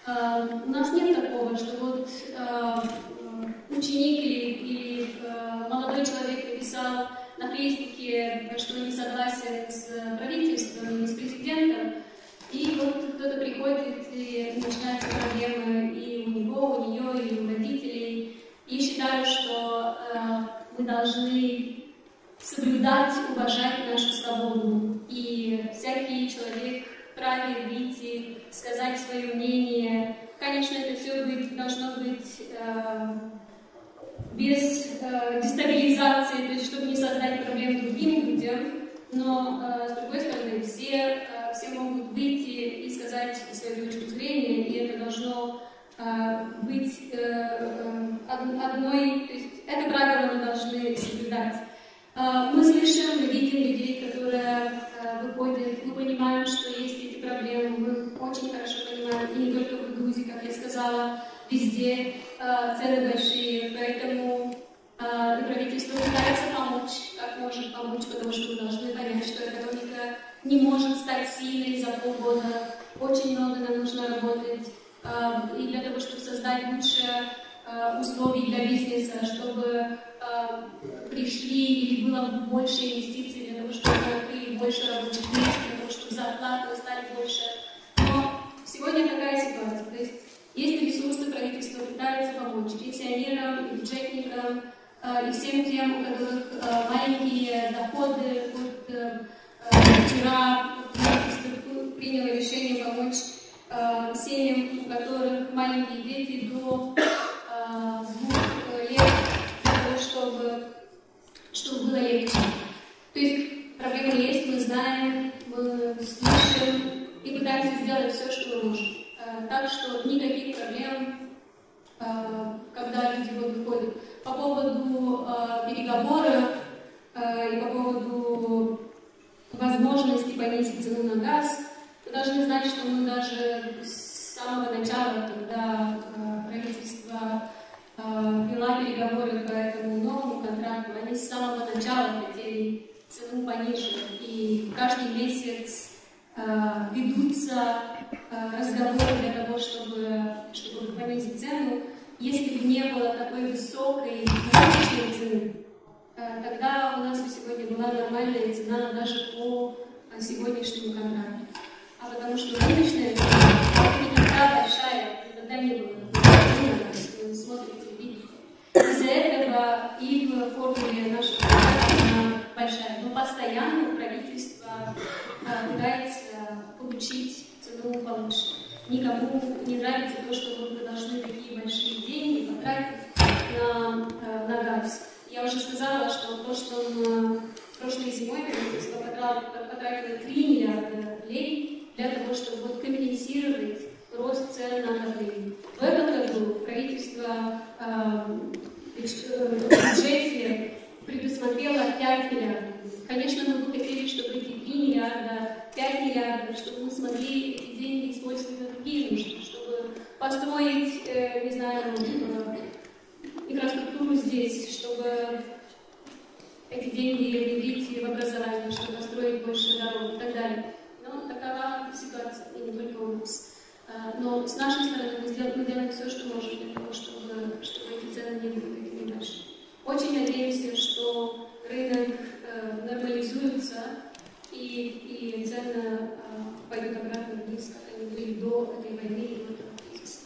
у нас нет такого, что вот ученик или молодой человек написал на Фейсбуке, что не согласен с правительством или с президентом, и вот кто-то приходит и начинаются проблемы и у него, у нее, и у родителей. И считаю, что мы должны соблюдать, уважать нашу свободу. И всякий человек вправе выйти, сказать свое мнение. Конечно, это все должно быть без дестабилизации, то есть чтобы не создать проблем другим людям. Но, с другой стороны, все могут выйти и сказать свою точку зрения, и это должно быть одной, то есть это правило мы должны соблюдать. Мы слышим, мы видим людей, которые выходят, мы понимаем, что есть эти проблемы, мы очень хорошо понимаем, и не только в Грузии, как я сказала, везде цены большие, поэтому правительство пытается помочь, как может помочь, потому что мы должны понять, что экономика не может стать сильной за полгода, очень много нам нужно работать, и для того, чтобы создать лучшие условий для бизнеса, чтобы пришли или было больше инвестиций, для того, чтобы открыли больше рабочих мест, для того, чтобы зарплаты стали больше. Но сегодня такая ситуация. То есть ресурсы, правительство пытается помочь пенсионерам, бюджетникам и всем тем, у которых маленькие доходы. Вчера правительство приняло решение помочь семьям, у которых маленькие дети до 2 лет, для того, чтобы было легче. То есть проблемы есть, мы знаем, мы слышим и пытаемся сделать все, что мы можем. Так что никаких проблем, когда люди выходят. По поводу переговоров и по поводу возможности понизить цену на газ, вы должны знать, что мы даже с самого начала, когда правительство вела переговоры по этому новому контракту, они с самого начала хотели цену пониже. И каждый месяц ведутся разговоры для того, чтобы понизить цену. Если бы не было такой высокой наличной цены, тогда у нас сегодня была нормальная цена даже по сегодняшнему контракту. А потому что нынешняя цена никогда большая, никогда не было. Вы смотрите, видите. Из-за этого и в формуле нашего контракта большая. Но постоянно правительство пытается получить цену получше. Никому не нравится то, что мы должны такие большие деньги потратить на прошлой зимой правительство потратило 3 миллиарда рублей для того, чтобы вот компенсировать рост цен на отопление. В этом году правительство в бюджете предусмотрело 5 миллиардов. Конечно, мы бы хотели, чтобы эти 3 миллиарда, 5 миллиардов, чтобы мы смогли эти деньги использовать на другие нужды, чтобы построить, не знаю, инфраструктуру здесь, чтобы эти деньги внедрить в образование, чтобы построить больше дорог и так далее. Но такова ситуация, и не только у нас. Но с нашей стороны мы делаем все, что можем для того, чтобы эти цены не были такими большими. Очень надеемся, что рынок нормализуется и цены пойдут обратно вниз, как они были до этой войны и до этого кризиса.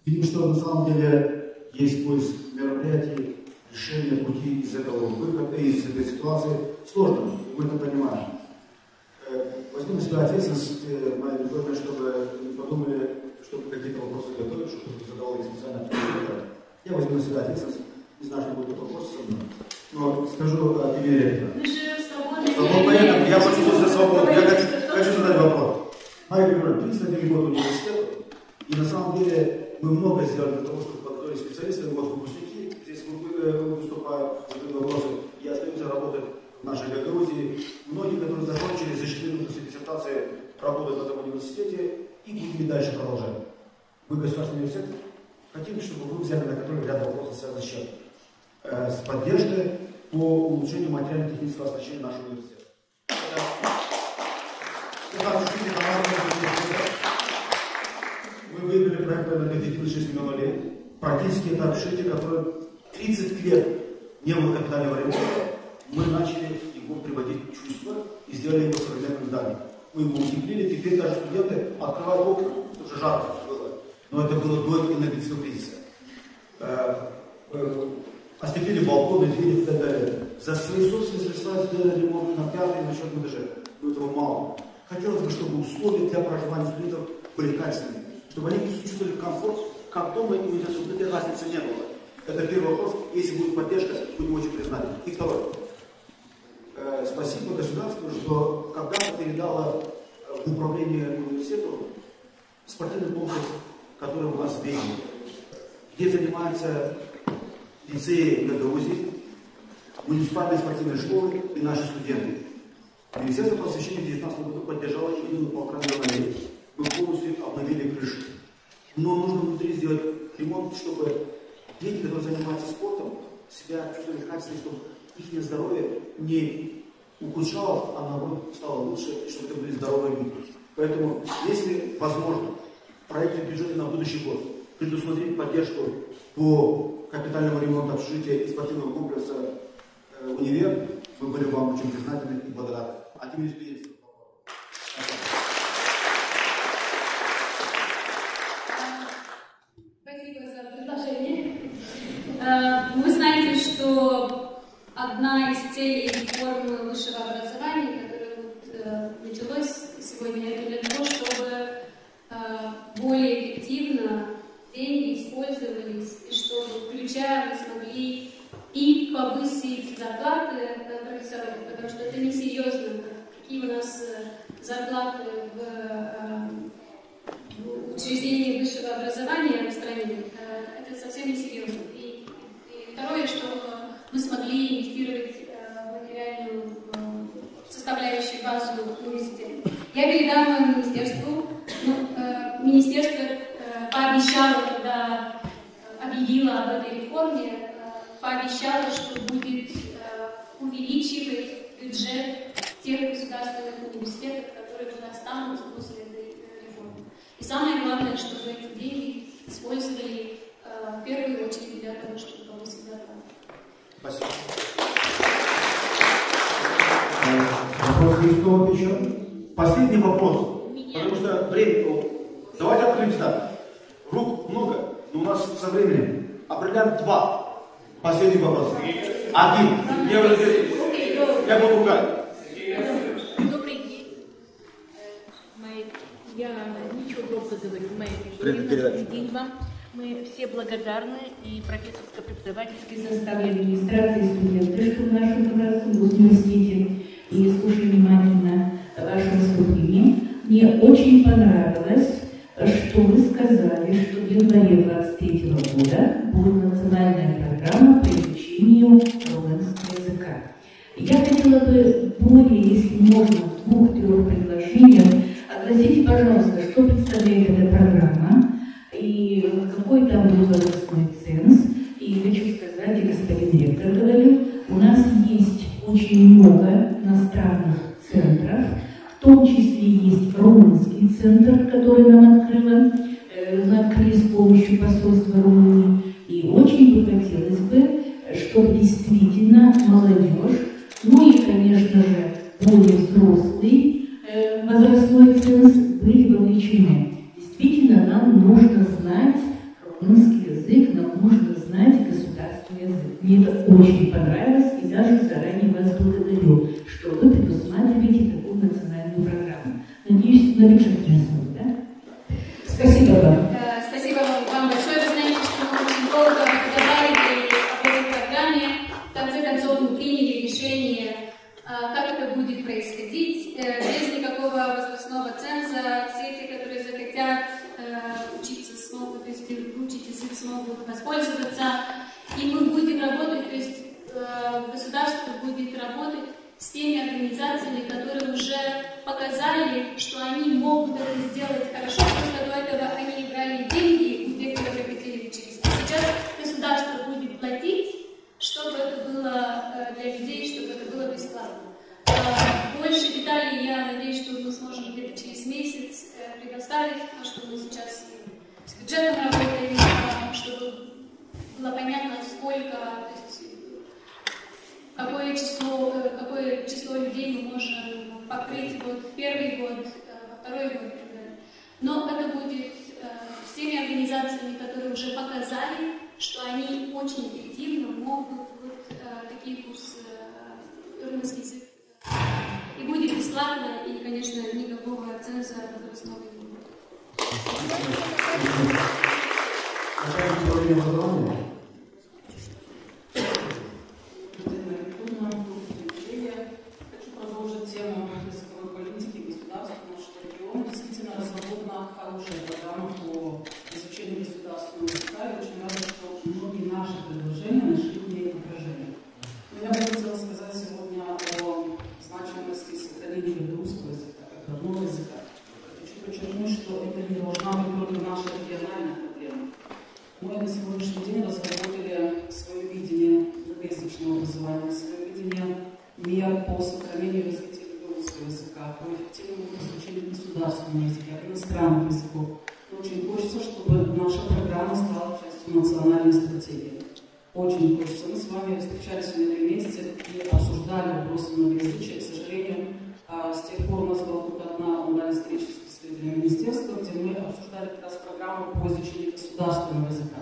Видим, что на самом деле есть поиск мероприятий, решения пути из этого выхода, из этой ситуации сложно, мы это понимаем. Возьмем на себя ответственность, моя любовь, чтобы не подумали, чтобы какие-то вопросы готовить, чтобы кто-то задавал их специально. Я возьму на себя ответственность, не знаю, что будет вопрос со мной, но скажу тебе. Понятно, я хочу за свободу, я хочу задать вопрос. Майя Григорьевна, 31 год университета, и на самом деле мы много сделали для того, чтобы подготовить специалистов, вот выпускники, здесь выступают, задают вопросы, я остаюсь работать в нашей Грузии. Многие, которые закончили, защитили после диссертации, работают в этом университете и будем дальше продолжать. Мы, государственный университет, хотим, чтобы вы взяли на который ряд вопросов связанных с чем? С поддержкой по улучшению материально-технического оснащения нашего университета. Мы выиграли проект по энергетике 6 миллионов лет. Практически это общежитие, которое 30 лет не было капитального ремонта. Мы начали его приводить в чувство и сделали его современным зданием. Мы его утеплили, теперь даже студенты открывают окна, уже жарко было. Но это было до энергетического кризиса. Остеклили балконы, двери и так далее. За свои собственные средства сделали ремонт на 5-й, на 4-м этаже. Но этого мало. Хотелось бы, чтобы условия для проживания студентов были качественными. Чтобы они чувствовали комфорт, как дома, и чтобы этой разницы не было. Это первый вопрос. Если будет поддержка, будем очень признательны. И второй. Спасибо государству, что когда-то передало в управление университету спортивный комплекс, который у нас в Вене, где занимаются лицеи Гагаузии, муниципальные спортивные школы и наши студенты. Министерство просвещения в 2019 году поддержало именно 1,5 миллиона лет. Мы полностью обновили крыши. Но нужно внутри сделать ремонт, чтобы дети, которые занимаются спортом, себя чувствовали качественно, чтобы их здоровье не ухудшалось, а наоборот стало лучше, и чтобы это были здоровые люди. Поэтому, если возможно, в проекте бюджета на будущий год предусмотреть поддержку по капитальному ремонту общежития и спортивного комплекса «Универ», мы были вам очень признательны и благодарны. А теперь студенчество. Спасибо за предложение. Вы знаете, что одна из целей реформы высшего образования, которая началась сегодня, это для того, чтобы более эффективно деньги использовались, и чтобы, включая, мы смогли и повысить зарплаты профессоров, потому что это несерьезно. Какие у нас зарплаты в учреждении высшего образования в стране, это совсем несерьезно. И второе, что мы смогли инвестировать в материальную составляющую базу университета. Я передам министерству. Министерство пообещало, когда объявило об этой реформе, пообещало, что будет увеличивать бюджет тех государственных университетов, которые уже останутся после этой реформы. И самое главное, чтобы эти деньги использовали в первую очередь для того, чтобы повысить зарплату. Спасибо. Вопрос есть кто еще? Последний вопрос. Потому что время. Давайте определимся. Рук много, но у нас со временем. Определяем 2. Последний вопрос. 1. Я буду ругать. Добрый день. Я ничего просто благодарю. Добрый день вам. Мы все благодарны и профессорско-преподавательский состав, и администрации, и студенты, что в нашем прекрасном университете, и слушали внимательно ваше выступление. Мне очень понравилось, что вы сказали, что в январе 2023 года будет национальная программа по изучению румынского языка. Я хотела бы более, если можно, в 2-3 предложениях огласите, пожалуйста, что представляет эта программа, и какой там был возрастной ценз. И хочу сказать, и господин директор говорил, у нас есть очень много иностранных центров, в том числе есть румынский центр, который нам открыли с помощью посольства Румынии. И очень бы хотелось бы, чтобы действительно молодежь, ну и, конечно же, более взрослый возрастной ценз были вовлечены. Действительно, нам нужно знать румынский язык, нам нужно знать государственный язык. Мне это очень понравилось, и даже заранее вас благодарю, что вы предусматриваете такую национальную программу. Надеюсь, на бюджет рисует, да? Спасибо вам. Спасибо вам большое. Вы знаете, что мы очень долго разговаривали об этой программе. В конце концов, мы приняли решение, как это будет происходить, без никакого возрастного ценза. Все те, которые захотят учиться, смогут, то есть выучить язык, смогут воспользоваться. И мы будем работать, то есть государство будет работать с теми организациями, которые уже показали, что они могут это сделать хорошо, просто до этого они брали деньги у тех, которые хотели учиться. Сейчас государство будет платить, чтобы это было для людей, чтобы это было бесплатно. Больше деталей, я надеюсь, что мы сможем где-то через месяц предоставить, потому что мы сейчас с бюджетом работаем, чтобы было понятно, сколько, то есть, какое число людей мы можем покрыть вот, первый год, второй год и так далее. Но это будет с теми организациями, которые уже показали, что они очень эффективно могут вот, такие курсы румынский язык. И будет бесплатно, и, конечно, никакого ценза возрастного не будет. Хочу продолжить тему языковой политики государства нашего региона. Действительно разработана хорошая программа по изучению государственного языка, и очень рада, что многие наши предложения нашли в ней отражение. Но я бы хотела сказать сегодня о значимости сохранения белорусского языка, как родного языка. Хочу подчеркнуть, что это не должна быть только наша региональная проблема. Мы на сегодняшний день разработали свое видение многоязычного образования, свое видение мер по сохранению и развитию белорусского языка, по эффективному изучению государственного языка, иностранных языков. Но очень хочется, чтобы наша программа стала частью национальной стратегии. Очень хочется. Мы с вами встречались вместе и обсуждали вопросы многоязычия. К сожалению, с тех пор у нас была только одна онлайн-встреча с представителями министерства, где мы обсуждали как раз программу по изучению государственного языка.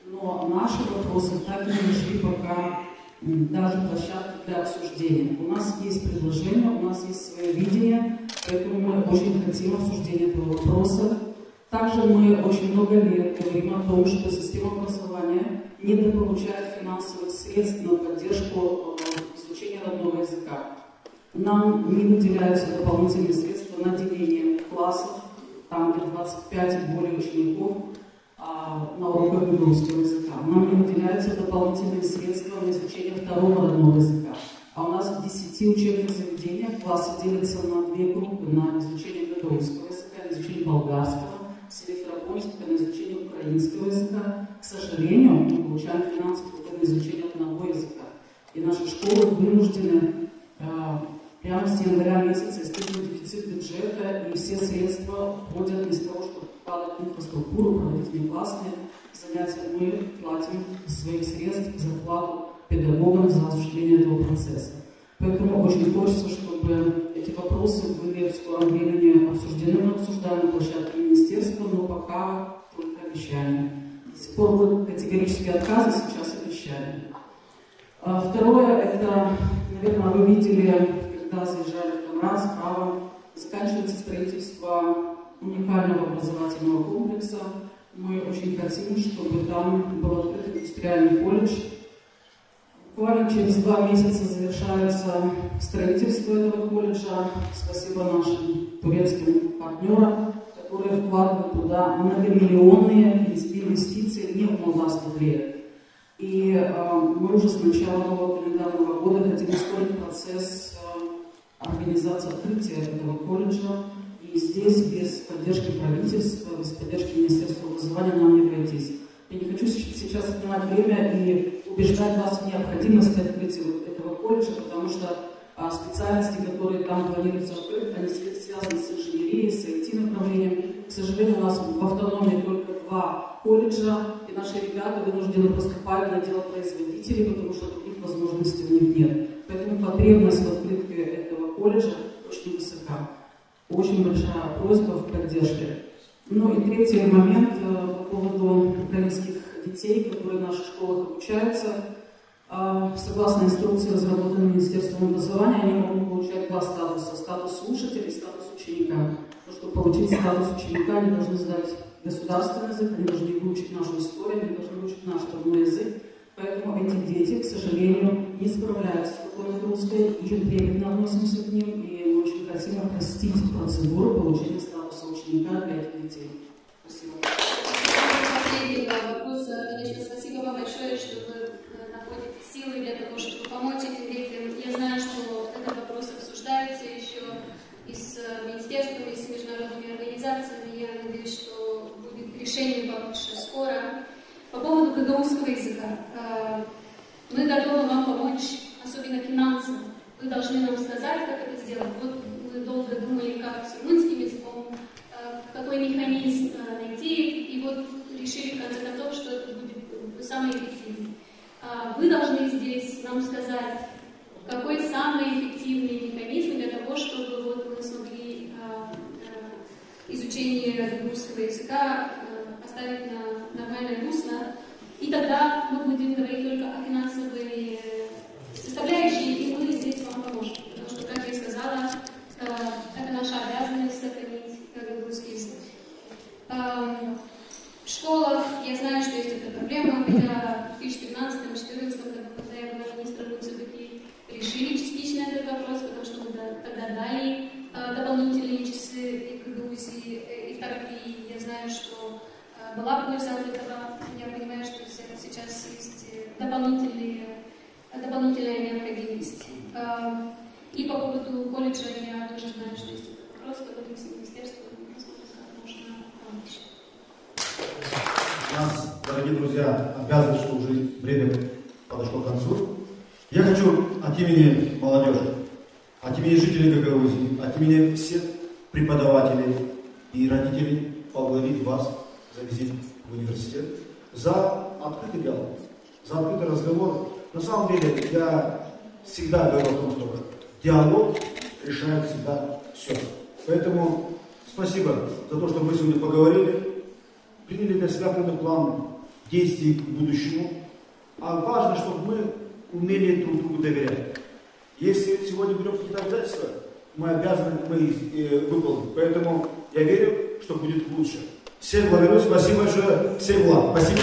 Но наши вопросы так и не нашли пока даже площадки для обсуждения. У нас есть предложение, у нас есть свое видение, поэтому мы очень хотим обсуждения этого вопроса. Также мы очень много лет говорим о том, что система образования недополучает финансовых средств на поддержку изучения родного языка. Нам не выделяются дополнительные средства на деление классов, там где 25 и более учеников на уроках белорусского языка. Нам не выделяются дополнительные средства на изучение второго родного языка. А у нас в 10 учебных заведениях классы делятся на 2 группы: на изучение белорусского языка, на изучение болгарского, в селе Ферапонтовка на изучение украинского языка. К сожалению, мы получаем финансов только на изучение одного языка. И наши школы вынуждены прямо с января месяца испытывать дефицит бюджета, и все средства уходят из того, чтобы вкладывать в инфраструктуру, проводить внеклассные занятия. Мы платим из своих средств зарплату педагогам за осуществление этого процесса. Поэтому очень хочется, чтобы эти вопросы были в скором времени обсуждены. Мы обсуждаем на площадке министерства, но пока только обещания. До сих пор были категорические отказы, сейчас обещания. Второе, это, наверное, вы видели, когда заезжали в Камрад, справа заканчивается строительство уникального образовательного комплекса. Мы очень хотим, чтобы там был открыт индустриальный колледж. Буквально через 2 месяца завершается строительство этого колледжа. Спасибо нашим турецким партнерам, которые вкладывают туда многомиллионные инвестиции не в молдавских лет. И мы уже с начала нового календарного года хотим ускорить процесс организации открытия этого колледжа. И здесь без поддержки правительства, без поддержки Министерства образования нам не обойтись. Я не хочу сейчас отнимать время и убеждать вас в необходимости открытия этого колледжа, потому что специальности, которые там планируются открыть, они связаны с инженерией, с IT-направлением. К сожалению, у нас в автономии только 2 колледжа, и наши ребята вынуждены поступать на дело производителей, потому что других возможностей у них нет. Поэтому потребность в открытии этого колледжа очень высока. Очень большая просьба в поддержке. Ну и третий момент по поводу украинских детей, которые в наших школах обучаются. Согласно инструкции, разработанной Министерством образования, они могут получать 2 статуса. Статус слушателя и статус ученика. Но чтобы получить статус ученика, они должны сдать государственный язык, они должны выучить нашу историю, они должны выучить наш родной язык. Поэтому эти дети, к сожалению, не справляются с такой нагрузкой, очень трепетно относимся к ним, и мы очень хотим упростить процедуру получения статуса ученика для этих детей. Спасибо. Последний вопрос. Конечно, спасибо вам большое, что вы находите силы для того, чтобы помочь этим детям. Я знаю, что этот вопрос обсуждается еще и с министерством, и с международными организациями. Я надеюсь, что будет решение получше скоро. По поводу гагаузского языка. Мы готовы вам помочь, особенно финансово. Вы должны нам сказать, как это сделать. Вот мы долго думали, как с румынским языком, какой механизм найти, и вот решили в конце концов, что это будет самый эффективный. Вы должны здесь нам сказать, какой самый эффективный механизм для того, чтобы вот мы смогли изучение русского языка поставить на нормальное русло, и тогда мы будем говорить только о финансовой составляющей, и мы здесь вам поможем. Потому что, как я сказала, это наша обязанность сохранить русский язык. В школах я знаю, что есть эта проблема, хотя в 2015-2014, когда я была министром МЦБК, решили частично этот вопрос, потому что мы тогда дали дополнительные часы и Грузии, и в Тарапии. Я знаю, что была польза от этого. Я понимаю, что сейчас есть дополнительная необходимость. И по поводу колледжа я тоже знаю, что есть этот вопрос, который с министерством можно помочь. Нас, дорогие друзья, обязывает, что уже время подошло к концу. Я хочу от имени молодежи, от имени жителей Гагаузии, от имени всех преподавателей и родителей поблагодарить вас за визит в университет, за открытый диалог, за открытый разговор. На самом деле, я всегда говорю о том, что диалог решает всегда все. Поэтому спасибо за то, что мы сегодня поговорили, приняли для себя определенный план действий к будущему. А важно, чтобы мы умели друг другу доверять. Если сегодня берем какие-то обязательства, мы обязаны их выполнить. Поэтому я верю, что будет лучше. Всем благодарю, спасибо большое, всем благ. Спасибо.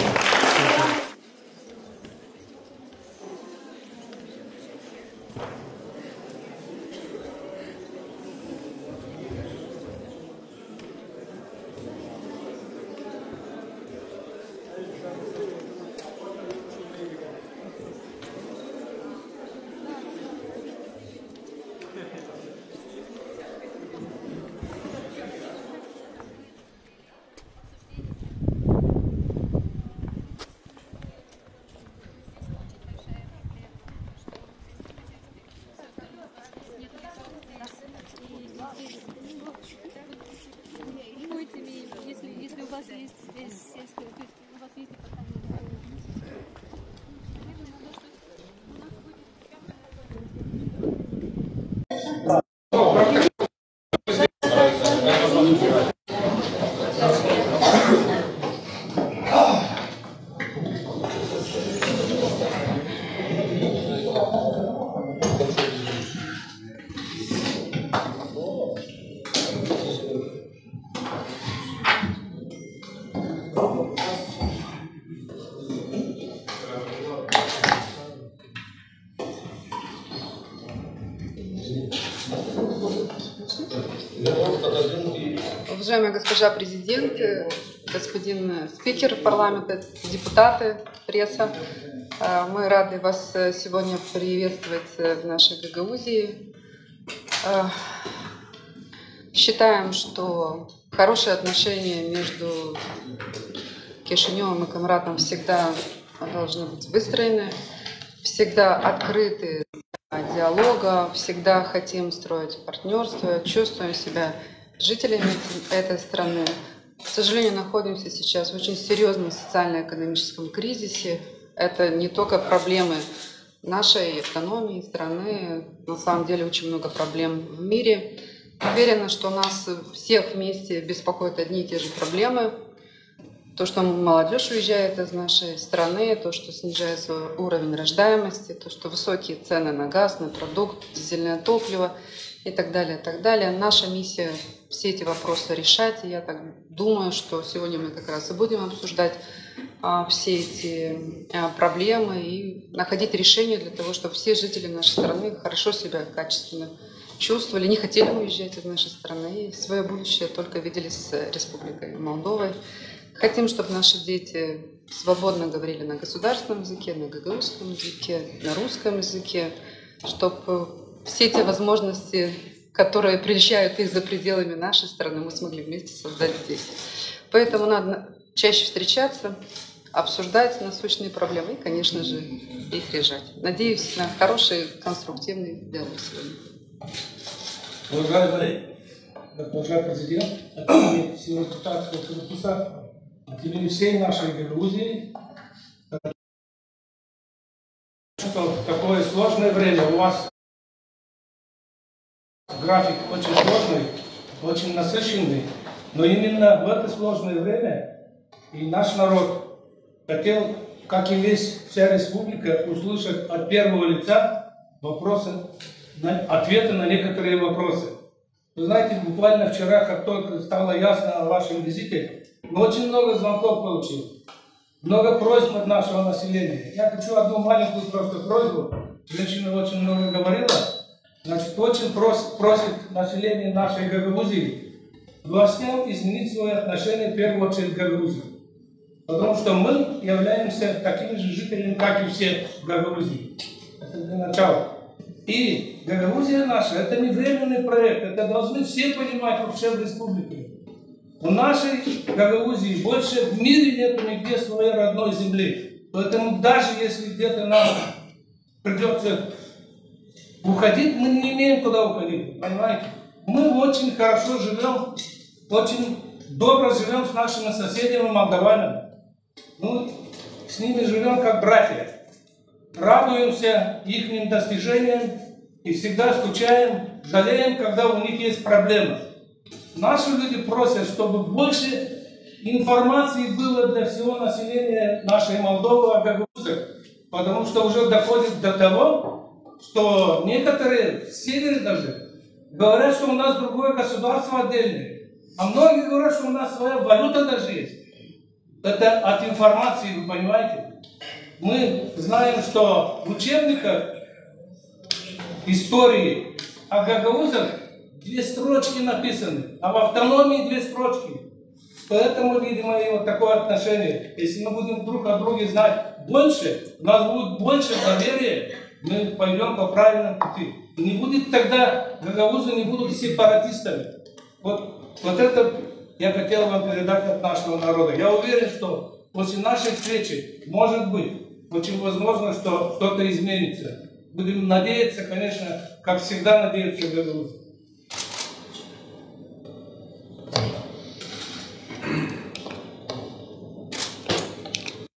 Уважаемая госпожа президент, господин спикер парламента, депутаты, пресса, мы рады вас сегодня приветствовать в нашей Гагаузии. Считаем, что хорошие отношения между Кишиневым и Комратом всегда должны быть выстроены, всегда открыты для диалога, всегда хотим строить партнерство, чувствуем себя жителями этой страны. К сожалению, находимся сейчас в очень серьезном социально-экономическом кризисе. Это не только проблемы нашей автономии, страны, на самом деле очень много проблем в мире. Уверена, что нас всех вместе беспокоят одни и те же проблемы. То, что молодежь уезжает из нашей страны, то, что снижается уровень рождаемости, то, что высокие цены на газ, на продукт, дизельное топливо и так далее, и так далее. Наша миссия все эти вопросы решать. И я так думаю, что сегодня мы как раз и будем обсуждать все эти проблемы и находить решения для того, чтобы все жители нашей страны хорошо себя качественно чувствовали, не хотели уезжать из нашей страны и свое будущее только видели с Республикой Молдовой. Хотим, чтобы наши дети свободно говорили на государственном языке, на гагаузском языке, на русском языке, чтобы все те возможности, которые приезжают их за пределами нашей страны, мы смогли вместе создать здесь. Поэтому надо чаще встречаться, обсуждать насущные проблемы и, конечно же, их решать. Надеюсь на хороший, конструктивный диалог сегодня. Уважаемый госпожа президент, от имени всего депутатского корпуса, от имени всей нашей Гагаузии, что в такое сложное время у вас график очень сложный, очень насыщенный, но именно в это сложное время и наш народ хотел, как и вся республика, услышать от первого лица ответы на некоторые вопросы. Вы знаете, буквально вчера, как только стало ясно о вашем визите, мы очень много звонков получили, много просьб от нашего населения. Я хочу одну маленькую просто просьбу. Женщина очень много говорила. Значит, очень просит население нашей Гагаузии властям изменить свое отношение в первую очередь к Гагаузии. Потому что мы являемся такими же жителями, как и все в Гагаузии. Это для начала. И Гагаузия наша, это не временный проект, это должны все понимать вообще в республике. У нашей Гагаузии больше в мире нету нигде своей родной земли. Поэтому даже если где-то нам придется уходить, мы не имеем куда уходить, понимаете? Мы очень хорошо живем, очень добро живем с нашими соседями молдаванами. Ну, с ними живем как братья. Радуемся их достижениям и всегда скучаем, жалеем, когда у них есть проблемы. Наши люди просят, чтобы больше информации было для всего населения нашей Молдовы о гагаузах, потому что уже доходит до того, что некоторые, в севере даже, говорят, что у нас другое государство отдельное, а многие говорят, что у нас своя валюта даже есть. Это от информации, вы понимаете? Мы знаем, что в учебниках истории о гагаузах 2 строчки написаны, а в автономии 2 строчки. Поэтому, видимо, и вот такое отношение. Если мы будем друг о друге знать больше, у нас будет больше доверия, мы пойдем по правильному пути. И не будет тогда, гагаузы не будут сепаратистами. Вот это я хотел вам передать от нашего народа. Я уверен, что после нашей встречи, может быть, очень возможно, что что-то изменится. Будем надеяться, конечно, как всегда надеются гагаузы.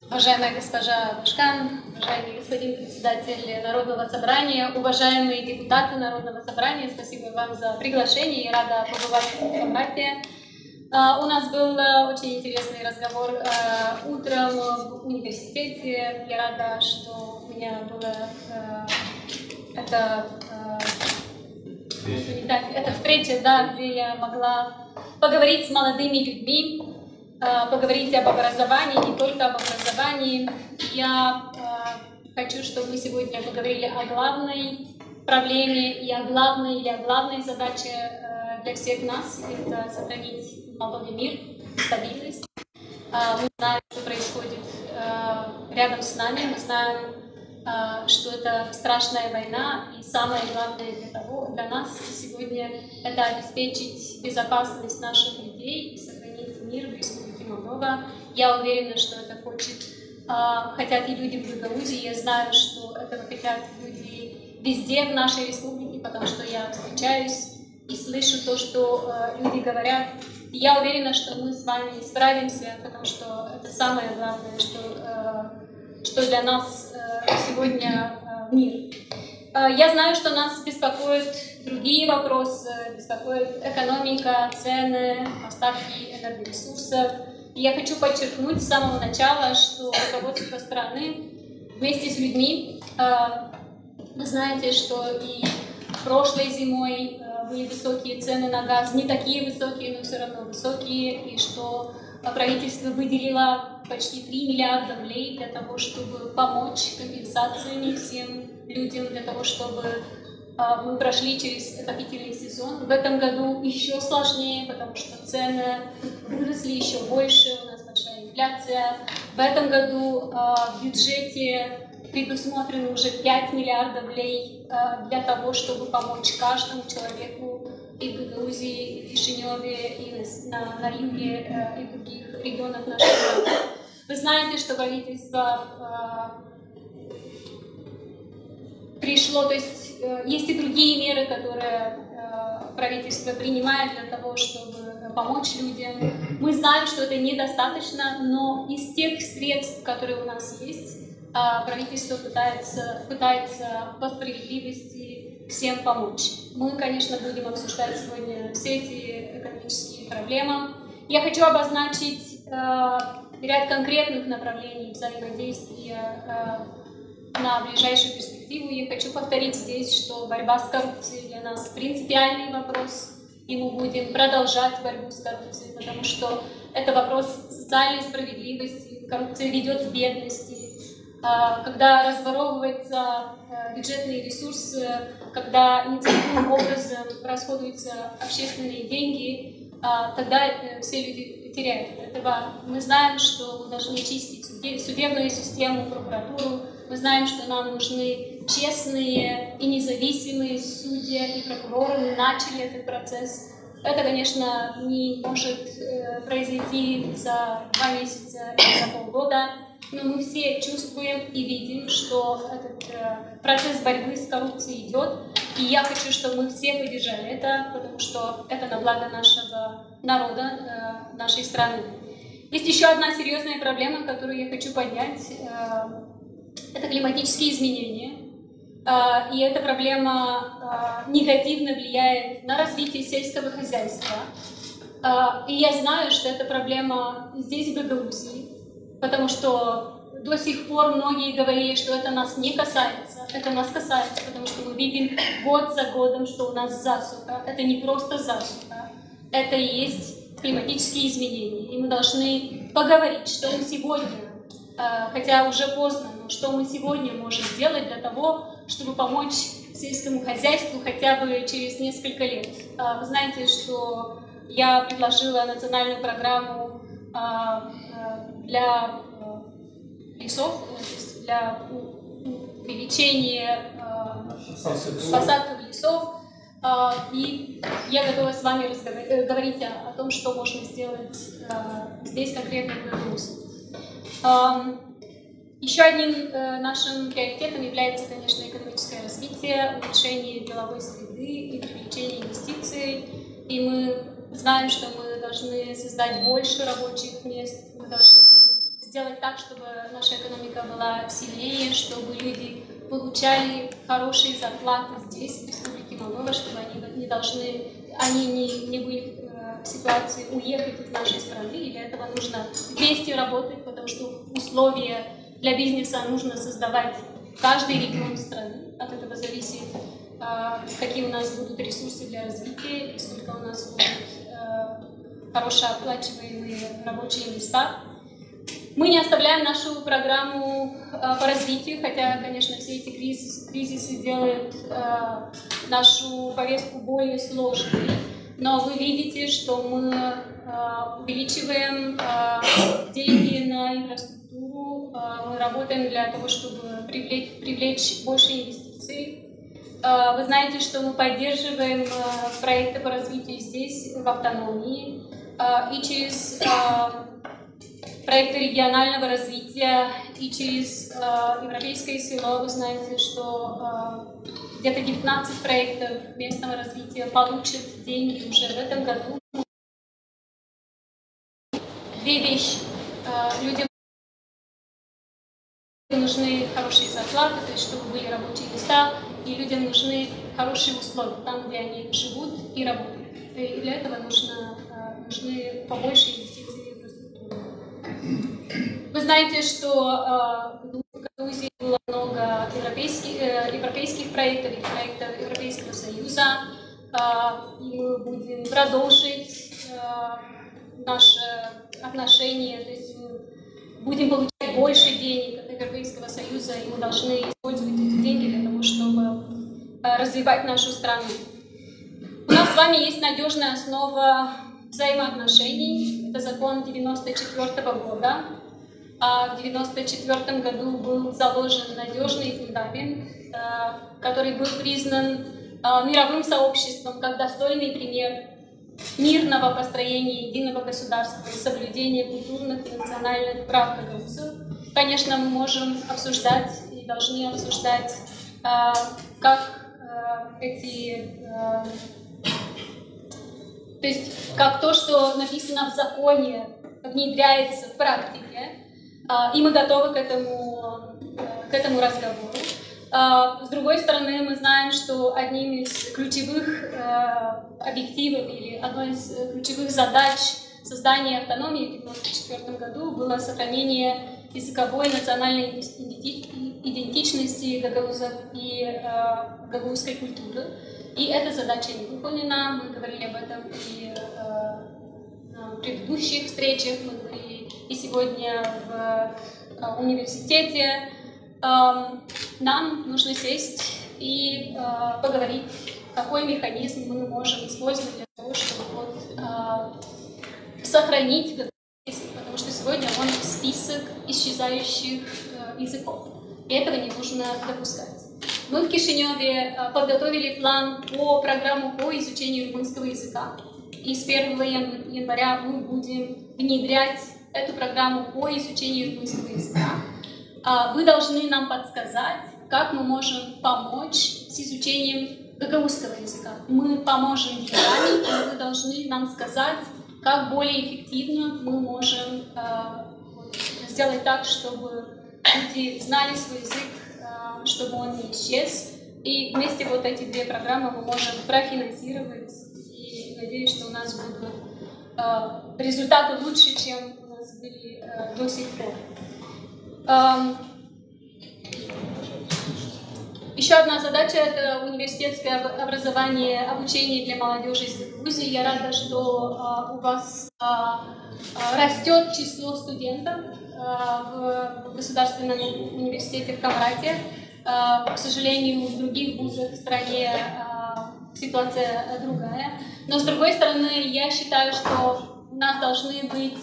Уважаемая госпожа Башкан, уважаемый господин председатель Народного собрания, уважаемые депутаты Народного собрания, спасибо вам за приглашение, я рада побывать в Комрате. У нас был очень интересный разговор утром в университете. Я рада, что у меня была эта встреча, да, где я могла поговорить с молодыми людьми, поговорить об образовании, не только об образовании. Я хочу, чтобы мы сегодня поговорили о главной проблеме и о главной задаче для всех нас – это сохранить в Молдове мир, стабильность. Мы знаем, что происходит рядом с нами, мы знаем, что это страшная война, и самое главное для нас сегодня – это обеспечить безопасность наших людей и сохранить мир в Республике Молдова. Я уверена, что это хотят и люди в Гагаузии. Я знаю, что этого хотят люди везде в нашей республике, потому что я встречаюсь и слышу то, что люди говорят. И я уверена, что мы с вами справимся, потому что это самое главное, что для нас сегодня мир. Я знаю, что нас беспокоят другие вопросы, беспокоит экономика, цены, поставки энергоресурсов. И я хочу подчеркнуть с самого начала, что руководство страны вместе с людьми, вы знаете, что и прошлой зимой были высокие цены на газ, не такие высокие, но все равно высокие, и что правительство выделило почти 3 миллиарда рублей для того, чтобы помочь компенсациями всем людям, для того, чтобы мы прошли через отопительный сезон. В этом году еще сложнее, потому что цены выросли еще больше, у нас большая инфляция. В этом году в бюджете предусмотрено уже 5 миллиардов рублей для того, чтобы помочь каждому человеку и в Гагаузии, и в Кишиневе, и на юге, и в других регионах нашей страны. Вы знаете, что правительство пришло, то есть есть и другие меры, которые правительство принимает для того, чтобы помочь людям. Мы знаем, что это недостаточно, но из тех средств, которые у нас есть, правительство пытается по справедливости всем помочь. Мы, конечно, будем обсуждать сегодня все эти экономические проблемы. Я хочу обозначить ряд конкретных направлений взаимодействия на ближайшую перспективу. Я хочу повторить здесь, что борьба с коррупцией для нас принципиальный вопрос, и мы будем продолжать борьбу с коррупцией, потому что это вопрос социальной справедливости. Коррупция ведет к бедности. Когда разворовываются бюджетные ресурсы, когда нецелевым образом расходуются общественные деньги, тогда все люди теряют. Этого мы знаем, что мы должны чистить судебную систему, прокуратуру. Мы знаем, что нам нужны честные и независимые судьи и прокуроры. Мы начали этот процесс. Это, конечно, не может произойти за 2 месяца или за полгода. Но мы все чувствуем и видим, что этот процесс борьбы с коррупцией идет. И я хочу, чтобы мы все поддержали это, потому что это на благо нашего народа, нашей страны. Есть еще одна серьезная проблема, которую я хочу поднять. Это климатические изменения. И эта проблема негативно влияет на развитие сельского хозяйства. И я знаю, что эта проблема здесь, в Гагаузии, потому что до сих пор многие говорили, что это нас не касается. Это нас касается, потому что мы видим год за годом, что у нас засуха. Это не просто засуха, это и есть климатические изменения. И мы должны поговорить, что мы сегодня, хотя уже поздно, но что мы сегодня можем сделать для того, чтобы помочь сельскому хозяйству хотя бы через несколько лет. Вы знаете, что я предложила национальную программу для лесов, для увеличения посадки лесов. И я готова с вами говорить о том, что можно сделать здесь конкретно в Гагаузии. Еще одним нашим приоритетом является, конечно, экономическое развитие, улучшение деловой среды и привлечение инвестиций. И мы знаем, что мы должны создать больше рабочих мест, мы должны сделать так, чтобы наша экономика была сильнее, чтобы люди получали хорошие зарплаты здесь, в Республике Молдова, чтобы они не были в ситуации уехать из нашей страны. И для этого нужно вместе работать, потому что условия для бизнеса нужно создавать в каждый регион страны. От этого зависит, какие у нас будут ресурсы для развития, и сколько у нас будут хорошо оплачиваемые рабочие места. Мы не оставляем нашу программу по развитию, хотя, конечно, все эти кризисы делают нашу повестку более сложной. но вы видите, что мы увеличиваем деньги на инфраструктуру, мы работаем для того, чтобы привлечь больше инвестиций. Вы знаете, что мы поддерживаем проекты по развитию здесь, в автономии, и через проекты регионального развития, и через Европейское село. Вы знаете, что где-то 19 проектов местного развития получат деньги уже в этом году. Две вещи. Людям нужны хорошие зарплаты, то есть чтобы были рабочие места, и людям нужны хорошие условия там, где они живут и работают. И для этого нужны побольше инвестиций в инфраструктуру. Вы знаете, что в Грузии было много европейских проектов и проектов Европейского Союза, и мы будем продолжить наши отношения, то есть мы будем получать больше денег от Европейского Союза, и мы должны использовать эти деньги для того, чтобы развивать нашу страну. У нас с вами есть надежная основа взаимоотношений. Это закон 1994 года. А в 1994 году был заложен надежный фундамент, который был признан мировым сообществом как достойный пример мирного построения единого государства и соблюдения культурных и национальных прав гагаузов. Конечно, мы можем обсуждать и должны обсуждать, как то есть как то, что написано в законе, внедряется в практике, и мы готовы к этому разговору. С другой стороны, мы знаем, что одним из ключевых объективов или одной из ключевых задач создания автономии в 1994 году было сохранение языковой и национальной идентичности гагаузов и гагаузской культуры. И эта задача не выполнена. Мы говорили об этом и в предыдущих встречах, мы говорили и сегодня в университете. Нам нужно сесть и поговорить, какой механизм мы можем использовать для того, чтобы сохранить язык, потому что сегодня он список исчезающих языков, и этого не нужно допускать. Мы в Кишиневе подготовили план по программу по изучению румынского языка, и с 1 января мы будем внедрять эту программу по изучению румынского языка. Вы должны нам подсказать, как мы можем помочь с изучением гагаузского языка. Мы поможем деньгами, но вы должны нам сказать, как более эффективно мы можем сделать так, чтобы люди знали свой язык, чтобы он не исчез. И вместе вот эти две программы мы можем профинансировать. И надеюсь, что у нас будут результаты лучше, чем у нас были до сих пор. Еще одна задача – это университетское образование, обучение для молодежи из Грузии. Я рада, что у вас растет число студентов в Государственном университете в Камрате. К сожалению, в других вузах в стране ситуация другая. Но с другой стороны, я считаю, что у нас должны быть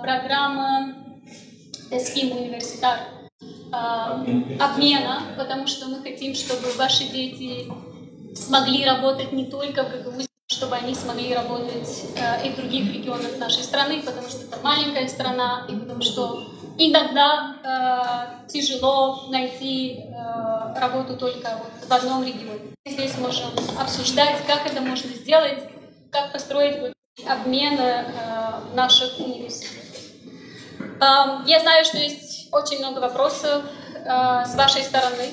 программы Теским университар обмена, потому что мы хотим, чтобы ваши дети смогли работать не только в Гагаузии, чтобы они смогли работать и в других регионах нашей страны, потому что это маленькая страна, и потому что иногда тяжело найти работу только в одном регионе. Здесь можем обсуждать, как это можно сделать, как построить обмены в наших университетах. Я знаю, что есть очень много вопросов с вашей стороны,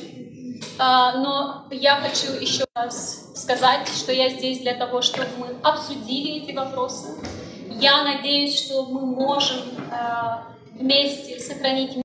но я хочу еще раз сказать, что я здесь для того, чтобы мы обсудили эти вопросы. Я надеюсь, что мы можем вместе сохранить